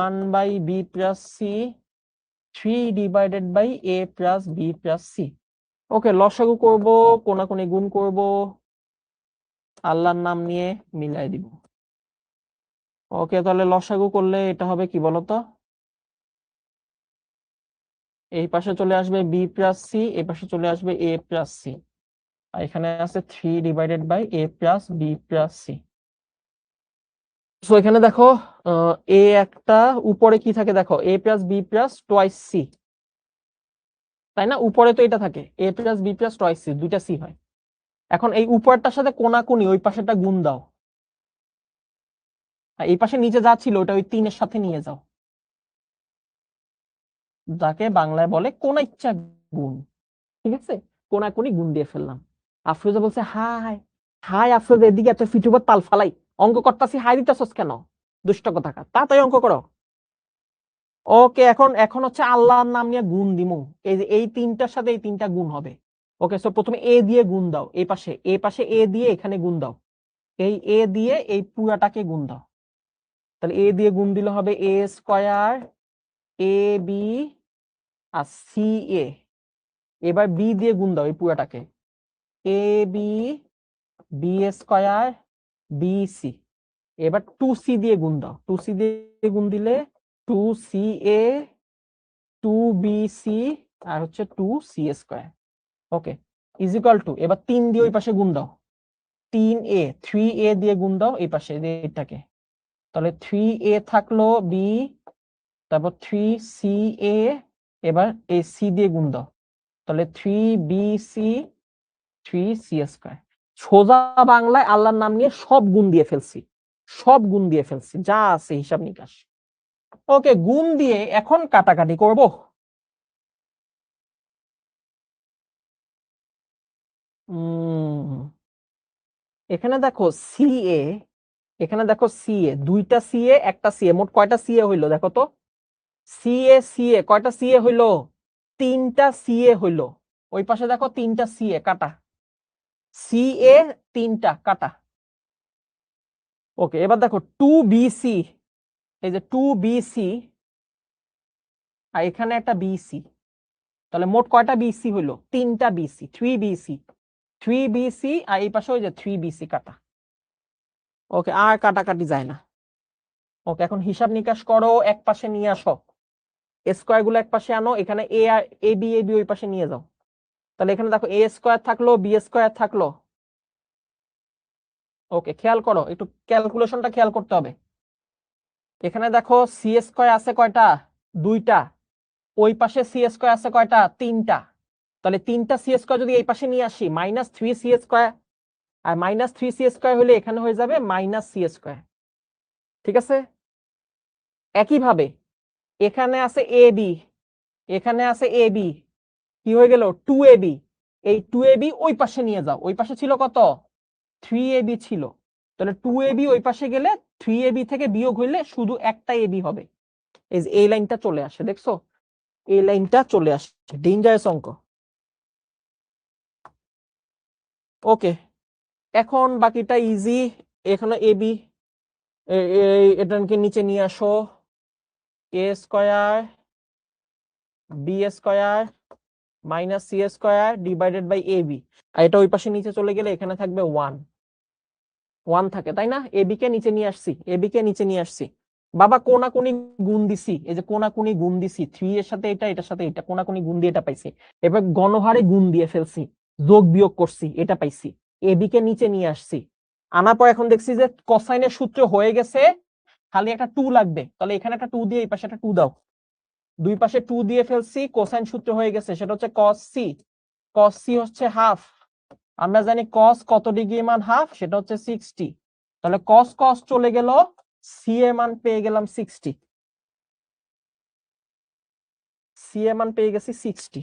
1 by B plus C 3 divided by A plus B plus C. Okay, লসাগু করব, কোনাকুনি গুণ করব, আল্লাহর নাম নিয়ে মিলাই দিব। ওকে, তাহলে লসাগু করলে এটা হবে কি বলতো, এই পাশে চলে আসবে বি প্লাস সি, এই পাশে চলে আসবে এ প্লাস সি, আর এখানে আছে 3 divided by A plus B plus C. So এখানে দেখো এ একটা, উপরে কি থাকে দেখো, A plus B plus twice C, তাই না, উপরে তো এটা থাকে A plus B plus twice C, দুইটা সি হয়। এখন এই উপরটার সাথে কোনাকুনি ওই পাশেটা গুণ দাও, এই পাশে নিচে যা ছিল ওটা ওই 3-এর সাথে নিয়ে যাও, যাকে বাংলায় বলে কোনা ইচ্ছা গুণ। ঠিক আছে, কোনাকুনি গুণ দিয়ে ফেললাম। আফরোজা বলছে হাই, হাই আফরোজা, এদিকে এত ফিটুবত তাল ফালাই, অঙ্ক করতাছি হাই দিতেছস কেন, দুষ্ট কোথাকার, তাড়াতাড়ি অঙ্ক করো। ওকে, এখন এখন হচ্ছে আল্লাহর নাম নিয়ে গুণ দিমু। এই যে এই তিনটার সাথে এই তিনটা গুণ হবে। ওকে, সো প্রথমে এ দিয়ে গুণ দাও, এই পাশে এ দিয়ে এখানে গুণ দাও, এই এ দিয়ে এই পুরাটাকে গুণ দাও। তাহলে এ দিয়ে গুণ দিলে হবে এ স্কয়ার এ বি আর সি এ। এবার বি দিয়ে গুণ দাও এই পুরাটাকে, A B B square B C. এবার 2c দিয়ে গুণ দাও, 2c দিয়ে গুণ দিলে 2ca 2bc আর হচ্ছে 2c square. Okay, is equal two, এবার 3 দিয়ে ওই পাশে গুণ দাও, 3a 3a দিয়ে গুণ দাও এই পাশে এটাকে। তাহলে 3a থাকলো বি, তারপর 3ca, এবার এই সি দিয়ে গুণ দাও, তাহলে 3bc 3c স্কয়ার। সোজা বাংলায় আল্লাহর নাম নিয়ে সব গুণ দিয়ে ফেলছি, সব গুণ দিয়ে ফেলছি যা আছে হিসাব নিকাশ। ওকে, গুণ দিয়ে এখন কাটাকাটি করব। এখানে দেখো সিএ, এখানে দেখো সিএ, দুইটা সিএ একটা সিএ, মোট কয়টা সিএ হইলো দেখো তো। সিএ সিএ কয়টা সিএ হইলো? তিনটা সিএ হইলো। ওই পাশে দেখো তিনটা সিএ কাটা, সিএ তিনটা কাটা। ওকে, এবার দেখো 2bc, এই যে 2bc আর এখানে একটা বিসি, তাহলে মোট কয়টা বিসি হইলো? তিনটা বিসি, 3bc 3bc আর এই পাশে ওই যে 3bc কাটা। ওকে, আর কাটাকাটি যায় না। ওকে, এখন হিসাব নিকাশ করো, এক পাশে নিয়ে আসো, স্কয়ার গুলো এক পাশে আনো, এখানে এ আর এ বি ওই পাশে নিয়ে যাও। তাহলে এখানে দেখো এ স্কয়ার থাকলো বি স্কয়ার থাকলো। ওকে, খেয়াল করো একটু, ক্যালকুলেশনটা খেয়াল করতে হবে। এখানে দেখো সি স্কয়ার আছে কয়টা? দুইটা। ওই পাশে সি স্কয়ার আছে কয়টা? তিনটা। তাহলে তিনটা সি স্কয়ার যদি এই পাশে নিয়ে আসি, -3c স্কয়ার, আর -3c স্কয়ার হলে এখানে হয়ে যাবে -c স্কয়ার। ঠিক আছে, একইভাবে এখানে আছে এ বি, এখানে আছে এ বি, কি হয়ে গেল? 2ab, এই 2ab ওই পাশে নিয়ে যাও, ওই পাশে ছিল কত? 3ab ছিল। তাহলে 2ab ওই পাশে গেলে 3ab থেকে বিয়োগ হইলে শুধু একটা এবি হবে। এই যে এই লাইনটা চলে আসে, দেখছো? এই লাইনটা চলে আসে, ডেঞ্জারাস অঙ্ক। ওকে, এখন বাকিটা ইজি। এখানে এবি, এটাকে নিচে নিয়ে আসো, A square B square -c square divided by A B. আর এটা ওই পাশে নিচে চলে গেলে এখানে থাকবে 1 1 থাকে, তাই না? এবি কে নিচে নিয়ে আসছি, এবি কে নিচে নিয়ে আসছি। বাবা কোনাকুনি গুণ দিছি, এই যে কোনাকুনি গুণ দিছি, 3 এর সাথে এটা, এটার সাথে এটা, কোনাকুনি গুণ দিয়ে এটা পাইছি। এবার গণহারে গুণ দিয়ে ফেলছি, যোগ বিয়োগ করছি, এটা পাইছি। এবি কে নিচে নিয়ে আসছি, আনার পর এখন দেখছি যে কোসাইনের সূত্র হয়ে গেছে, খালি একটা 2 লাগবে। তাহলে এখানে একটা 2 দিয়ে এই পাশে একটা 2 দাও, দুই পাশে 2 দিয়ে ফেলছি, কোসাইন সূত্র হয়ে গেছে, সেটা হচ্ছে cos c। cos c হচ্ছে হাফ, আমরা জানি cos কত ডিগ্রি মান হাফ, সেটা হচ্ছে 60। তাহলে cos cos চলে গেল, c এর মান পেয়ে গেলাম 60, c এর মান পেয়ে গেছি 60।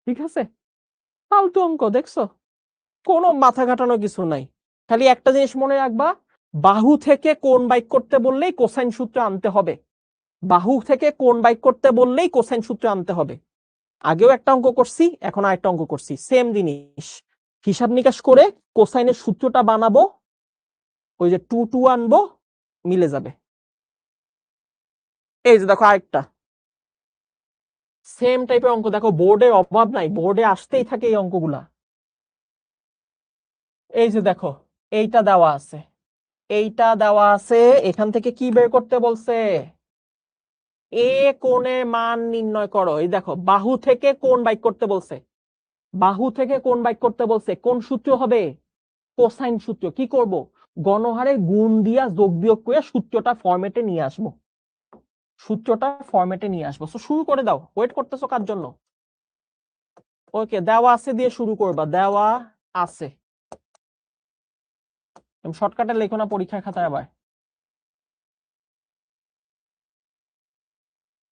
ঠিক আছে, ফালতু অঙ্ক দেখছো, কোনো মাথা ঘাটানো কিছু নাই। খালি একটা জিনিস মনে রাখবা, বাহু থেকে কোণ বাইক করতে বললেই কোসাইন সূত্র আনতে হবে, বাহু থেকে কোণ বাইক করতে বললেই কোসাইন সূত্র আনতে হবে। আগেও একটা অঙ্ক করছি, এখন আরেকটা অঙ্ক করছি, সেম জিনিস। হিসাব নিকাশ করে কোসাইনের সূত্রটা বানাবো, ওই যে 2 2 আনবো, মিলে যাবে। এই যে দেখো আরেকটা সেম টাইপের অঙ্ক, দেখো বোর্ডের অভাব নাই, বোর্ডে আসতেই থাকে এই অঙ্কগুলা। এই যে দেখো এইটা দেওয়া আছে, এইটা দেওয়া আছে, এখান থেকে কি বের করতে বলছে? এ কোণের মান নির্ণয় করো। এই দেখো বাহু থেকে কোণ বাইক করতে বলছে, বাহু থেকে কোণ বাইক করতে বলছে, কোন সূত্র হবে? কোসাইন সূত্র। কি করব? গণহারে গুণ দিয়া যোগ বিয়োগ করে সূত্রটা ফরম্যাটে নিয়ে আসবো, সূত্রটা ফরম্যাটে নিয়ে আসবো। তো শুরু করে দাও, ওয়েট করতেছো কার জন্য? ওকে, দেওয়া আছে দিয়ে শুরু করবা, দেওয়া আছে। শর্টকাটে লেখো না পরীক্ষার খাতায় আবার।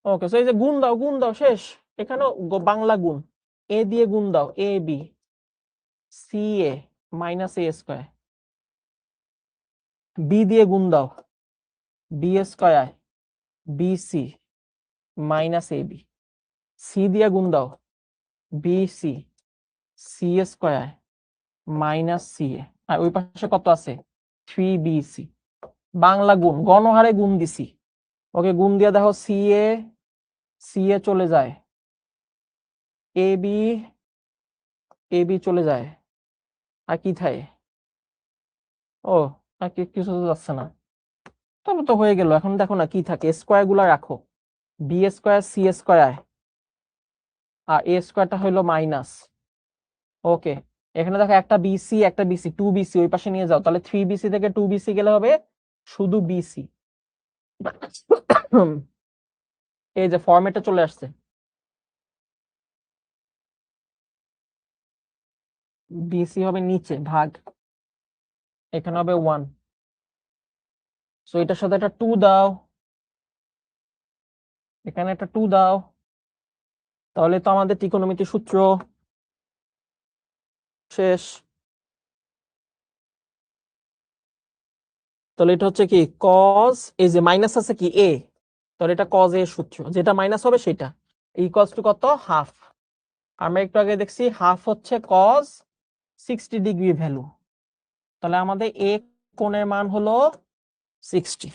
ওকে, সো এই যে গুণ দাও, গুণ দাও, শেষ। এখানে বাংলা গুণ, এ দিয়ে গুণ দাও, A B C A -a square, B দিয়ে গুণ দাও, B square B C minus A B, C দিয়ে গুণ দাও, B C, C square minus C A, আর ওই পাশে কত আছে, 3bc। বাংলা গুণ, গণহারে গুণ দিছি। ওকে, গুণ দিয়ে দেখো, সি এ চলে যায়, এ বি চলে যায়, আর কি থাকে, ও আর কিছু তো যাচ্ছে না, তবে তো হয়ে গেল। এখন দেখো না কি থাকে, স্কোয়ার গুলা রাখো, বি স্কোয়ার সি স্কোয়ার, আর এ স্কোয়ারটা হলো মাইনাস। ওকে, এখানে দেখো একটা বিসি একটা বিসি, 2bc ওই পাশে নিয়ে যাও, তাহলে 3bc থেকে 2bc গেলে হবে শুধু বিসি। এই যে ফরম্যাটে চলে আসছে, বিসি হবে নিচে ভাগ, এখানে হবে 1, সো এটার সাথে একটা 2 দাও, এখানে একটা 2 দাও, তাহলে তো আমাদের ত্রিকোণমিতির সূত্র শেষ। তাহলে এটা হচ্ছে কি কজ, এই যে মাইনাস আছে কি এ, তাহলে এটা কজ এর সূত্র, যেটা মাইনাস হবে সেটা ইকুয়ালস টু কত, হাফ। আমরা একটু আগে দেখছি হাফ হচ্ছে কজ 60 ডিগ্রি ভ্যালু, তাহলে আমাদের এ কোণের মান হলো 60।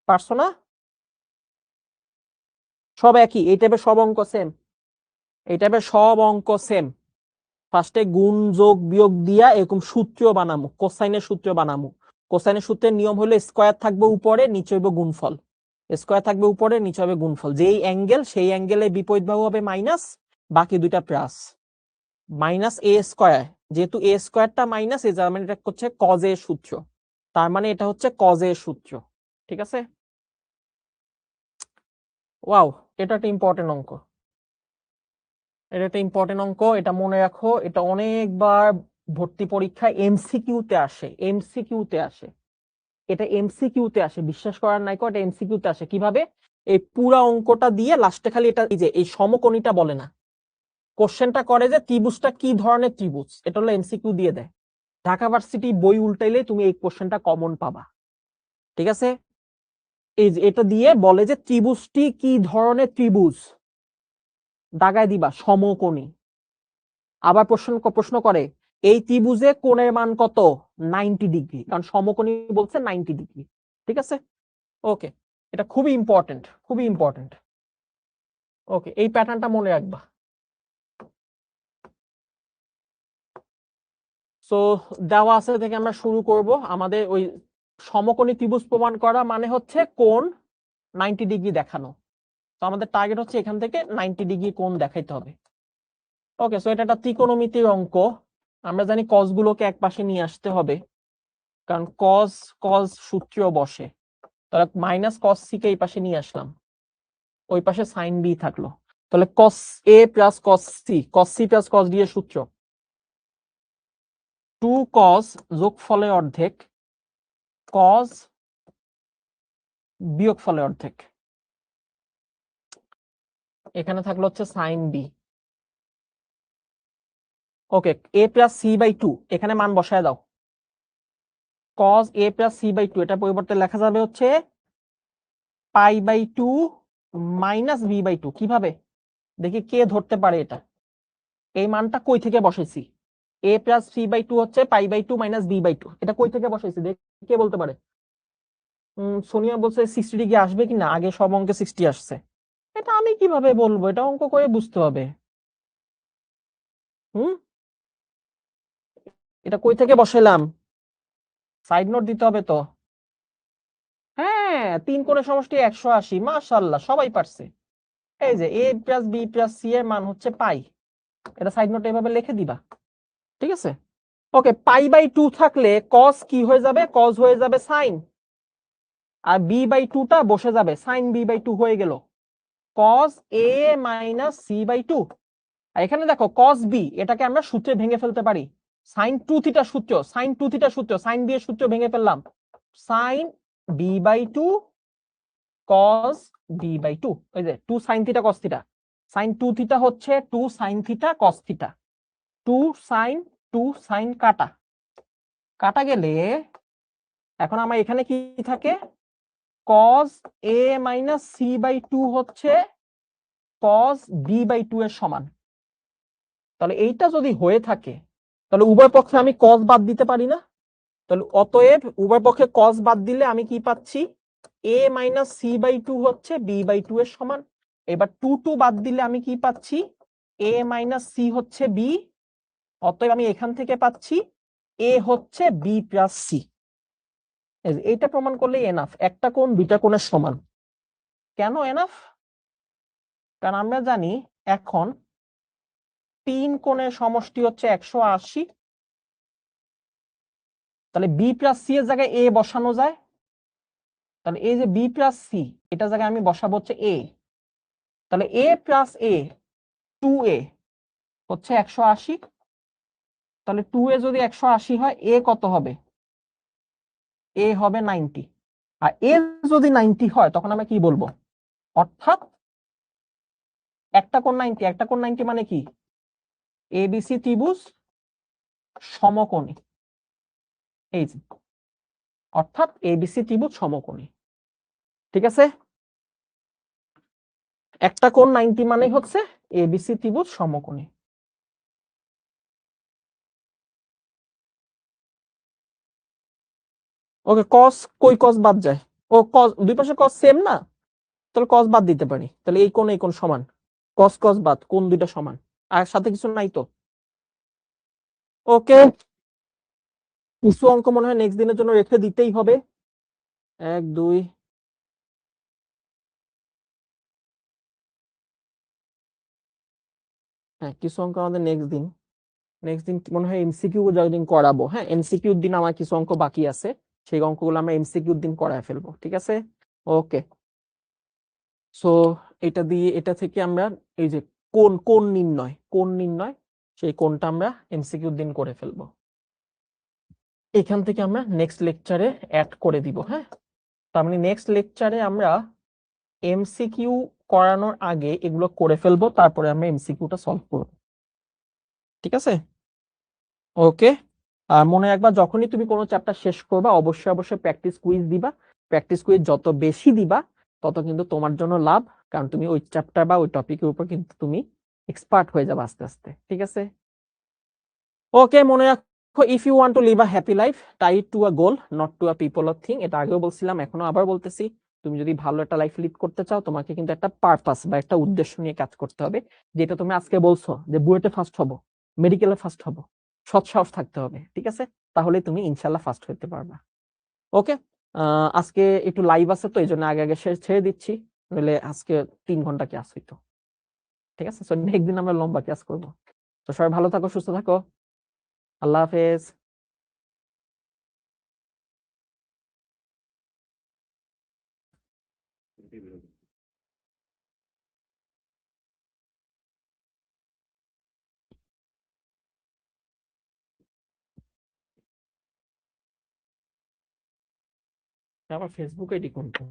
পারছো না? সব একই, এই টাইপের সব অঙ্ক সেম, এই টাইপের সব অঙ্ক সেম। ফার্স্টে গুণ যোগ বিয়োগ দিয়া এরকম সূত্র বানামু, কোসাইনের সূত্র বানামু। কোসাইনের সূত্রের নিয়ম হলো স্কয়ার থাকবে উপরে, নিচে হইব গুণফল, স্কয়ার থাকবে উপরে, নিচে হবে গুণফল, যেই অ্যাঙ্গেল সেই অ্যাঙ্গেলে বিপরীত বাহু হবে মাইনাস, বাকি দুইটা প্লাস। মাইনাস এ স্কয়ার, যেহেতু এ স্কয়ারটা মাইনাস, এই যার মানে এটা হচ্ছে কজ এর সূত্র, তার মানে এটা হচ্ছে কজ এর সূত্র। ঠিক আছে, ওয়াও, এটা একটা ইম্পর্টেন্ট অঙ্ক, এটা একটা ইম্পর্টেন্ট অঙ্ক, এটা মনে রাখো, এটা অনেকবার ভর্তি পরীক্ষায় এমসিকিউতে আসে, এমসিকিউতে আসে, এটা এমসিকিউতে আসে, বিশ্বাস করার নাই কো, এটা এমসিকিউতে আসে। কিভাবে, এই পুরা অঙ্কটা দিয়ে লাস্টে খালি এটা, এই যে এই সমকোণীটা বলে না, কোশ্চেনটা করে যে ত্রিভুজটা কি ধরনের ত্রিভুজ, এটা হলো এমসিকিউ দিয়ে দেয়। ঢাকা ভার্সিটি বই উল্টাইলে তুমি এই কোশ্চেনটা কমন পাবা। ঠিক আছে, এই যে এটা দিয়ে বলে যে ত্রিভুজটি কি ধরনের ত্রিভুজ, দাগায় দিবা সমকোণী। আবার প্রশ্ন করে এই ত্রিভুজে কোণের মান কত, 90 ডিগ্রি, কারণ সমকোণী বলছে 90 ডিগ্রি। ঠিক আছে, ওকে, এটা খুবই ইম্পর্টেন্ট, খুবই ইম্পর্টেন্ট। ওকে, এই প্যাটার্নটা মনে রাখবা। সো দেওয়া আছে থেকে আমরা শুরু করব। আমাদের ওই সমকোণী ত্রিভুজ প্রমাণ করা মানে হচ্ছে কোণ 90 ডিগ্রি দেখানো, তো আমাদের টার্গেট হচ্ছে এখান থেকে 90 ডিগ্রি কোণ দেখাইতে হবে। ওকে, সো এটা একটা ত্রিকোণমিতির অঙ্ক, আমরা জানি কস গুলোকে এক পাশে নিয়ে আসতে হবে, কারণ কস কস সূত্র বসে, তাহলে মাইনাস কস সি কে এই পাশে নিয়ে আসলাম, ওই পাশে সাইন বি থাকলো, তাহলে cos A plus cos C plus cos D এর সূত্র 2 কস যোগফলের অর্ধেক কস বিয়োগফলের অর্ধেক, এখানে থাকলো হচ্ছে sine B. Okay, A plus C by 2 এখানে মান বসায় দাও, cos A plus C by 2 এটা পরিবর্তে লেখা যাবে হচ্ছে pi by 2 minus B by 2। কিভাবে, দেখি কে ধরতে পারে এটা, এই মানটা কই থেকে বসাইছি, এ প্লাস সি বাই 2 হচ্ছে pi by 2 minus B by 2, এটা কই থেকে বসাইছি দেখি কে বলতে পারে। সোনিয়া বলছে 60 ডিগ্রি আসবে কিনা, আগে সব অঙ্কে 60 আসছে, এটা আমি কিভাবে বলবো, এটা অঙ্ক করে বুঝতে হবে। হুম, এটা কই থেকে বসাইলাম, সাইড নোট দিতে হবে তো। হ্যাঁ, 3 কোণের সমষ্টি 180, মাশাআল্লাহ সবাই পারছে। এই যে এ প্লাস বি প্লাস সি এর মান হচ্ছে পাই, এটা সাইড নোটে এভাবে লিখে দিবা। ঠিক আছে, ওকে, পাই বাই 2 থাকলে কস কি হয়ে যাবে, কস হয়ে যাবে সাইন, আর বি বাই 2টা বসে যাবে, সাইন বি বাই 2 হয়ে গেল কস এ মাইনাস সি বাই 2। আর এখানে দেখো কস বি, এটাকে আমরা সূত্রে ভেঙে ফেলতে পারি, সাইন 2 থিটা সূত্র, সাইন 2 থিটা সূত্র, সাইন বি এর সূত্র ভেঙে ফেললাম, sine B by 2 cos B by 2, ওই যে 2 sine theta cos theta, sine 2 theta হচ্ছে 2 sine theta cos theta, 2 sine 2 sine কাটা, কাটা গেলে এখন আমার এখানে কি থাকে, cos a minus C by 2 হচ্ছে cos b বাই 2 এর সমান। তাহলে এইটা যদি হয়ে থাকে তাহলে উভয় পক্ষে আমি cos বাদ দিতে পারি না? তাহলে অতএব উভয় পক্ষে cos বাদ দিলে আমি কি পাচ্ছি, a মাইনাস সি বাই 2 হচ্ছে b বাই 2 এর সমান। এবার 2 বাদ দিলে আমি কি পাচ্ছি, a মাইনাস সি হচ্ছে b, অতএব আমি এখান থেকে পাচ্ছি a হচ্ছে b প্লাস সি। এইটা প্রমাণ করলে এনাফ, একটা কোণ দুইটা কোণের সমান। কেন এনাফ? কারণ আমরা জানি এখন 3 কোণের সমষ্টি হচ্ছে 180, তাহলে বি প্লাস সি এর জায়গায় এ বসানো যায়। তাহলে এই যে বি প্লাস সি, এটা জায়গায় আমি বসাবো হচ্ছে এ, তাহলে এ প্লাস এ 2a হচ্ছে 180। তাহলে 2a যদি 180 হয়, এ কত হবে? এ হবে 90। আর এ যদি 90 হয় তখন আমরা কি বলবো? অর্থাৎ একটা কোণ 90, একটা কোণ 90 মানে কি? এবিসি ত্রিভুজ সমকোণী। এই যে, অর্থাৎ এবিসি ত্রিভুজ সমকোণী। ঠিক আছে, একটা কোণ 90 মানে হচ্ছে এবিসি ত্রিভুজ সমকোণী। ওকে, cos কই cos বাদ যায়? ও cos দুই পাশে cos সেম না, তাহলে cos বাদ দিতে পারি। তাহলে এই কোণ সমান, cos cos বাদ, কোণ দুইটা সমান, আর সাথে কিছু নাই তো। ওকে, কিছু অঙ্ক মনে হয় নেক্সট দিনের জন্য রেখে দিতেই হবে। 1 2 হ্যাঁ, কিছু অঙ্ক আমাদের নেক্সট দিন মনে হয় এমসিকিউ যতদিন করাবো, হ্যাঁ এমসিকিউর দিন আমার কিছু অঙ্ক বাকি আছে, সেই অঙ্কগুলো আমরা এমসিকিউর দিন করায় ফেলবো। ঠিক আছে, ওকে। সো এটা থেকে আমরা এই যে কোণ নির্ণয় সেই কোণটা আমরা এমসিকিউর দিন করে ফেলবো। এখান থেকে আমরা নেক্সট লেকচারে অ্যাড করে দিব। হ্যাঁ, তার মানে নেক্সট লেকচারে আমরা এমসিকিউ করানোর আগে এগুলো করে ফেলবো, তারপরে আমরা এমসিকিউটা সলভ করব। ঠিক আছে, ওকে। আর মনে রাখবা, যখনই তুমি কোনো চ্যাপ্টার শেষ করবা অবশ্যই প্র্যাকটিস কুইজ দিবা। প্র্যাকটিস কুইজ যত বেশি দিবা তত কিন্তু তোমার জন্য লাভ, কারণ তুমি ওই চ্যাপ্টার বা ওই টপিকের উপর কিন্তু তুমি এক্সপার্ট হয়ে যাবে আস্তে আস্তে। ঠিক আছে, ওকে। মনে রাখো, if you want to live a happy life, tie to a goal, not to a people or thing. এটা আগেও বলছিলাম, এখনো আবার বলতেছি, তুমি যদি ভালো একটা লাইফ লিড করতে চাও তোমাকে কিন্তু একটা পারপাস বা একটা উদ্দেশ্য নিয়ে কাজ করতে হবে। যেটা তুমি আজকে বলছো যে বুয়েটে ফার্স্ট হবো, মেডিকেলে ফার্স্ট হবো, সৎ সাহস থাকতে হবে। ঠিক আছে, তাহলে তুমি ইনশাল্লাহ ফার্স্ট হতে পারবা। ওকে, আজকে একটু লাইভ আছে তো এই জন্য আগে আগে ছেড়ে দিচ্ছি, নইলে আজকে 3 ঘন্টা ক্লাস হইতো। ঠিক আছে, নেক্সট দিন আমরা লম্বা ক্লাস করবো। তো সবাই ভালো থাকো, সুস্থ থাকো, আল্লাহ হাফেজ। আমার ফেসবুক আইডি কোনটা?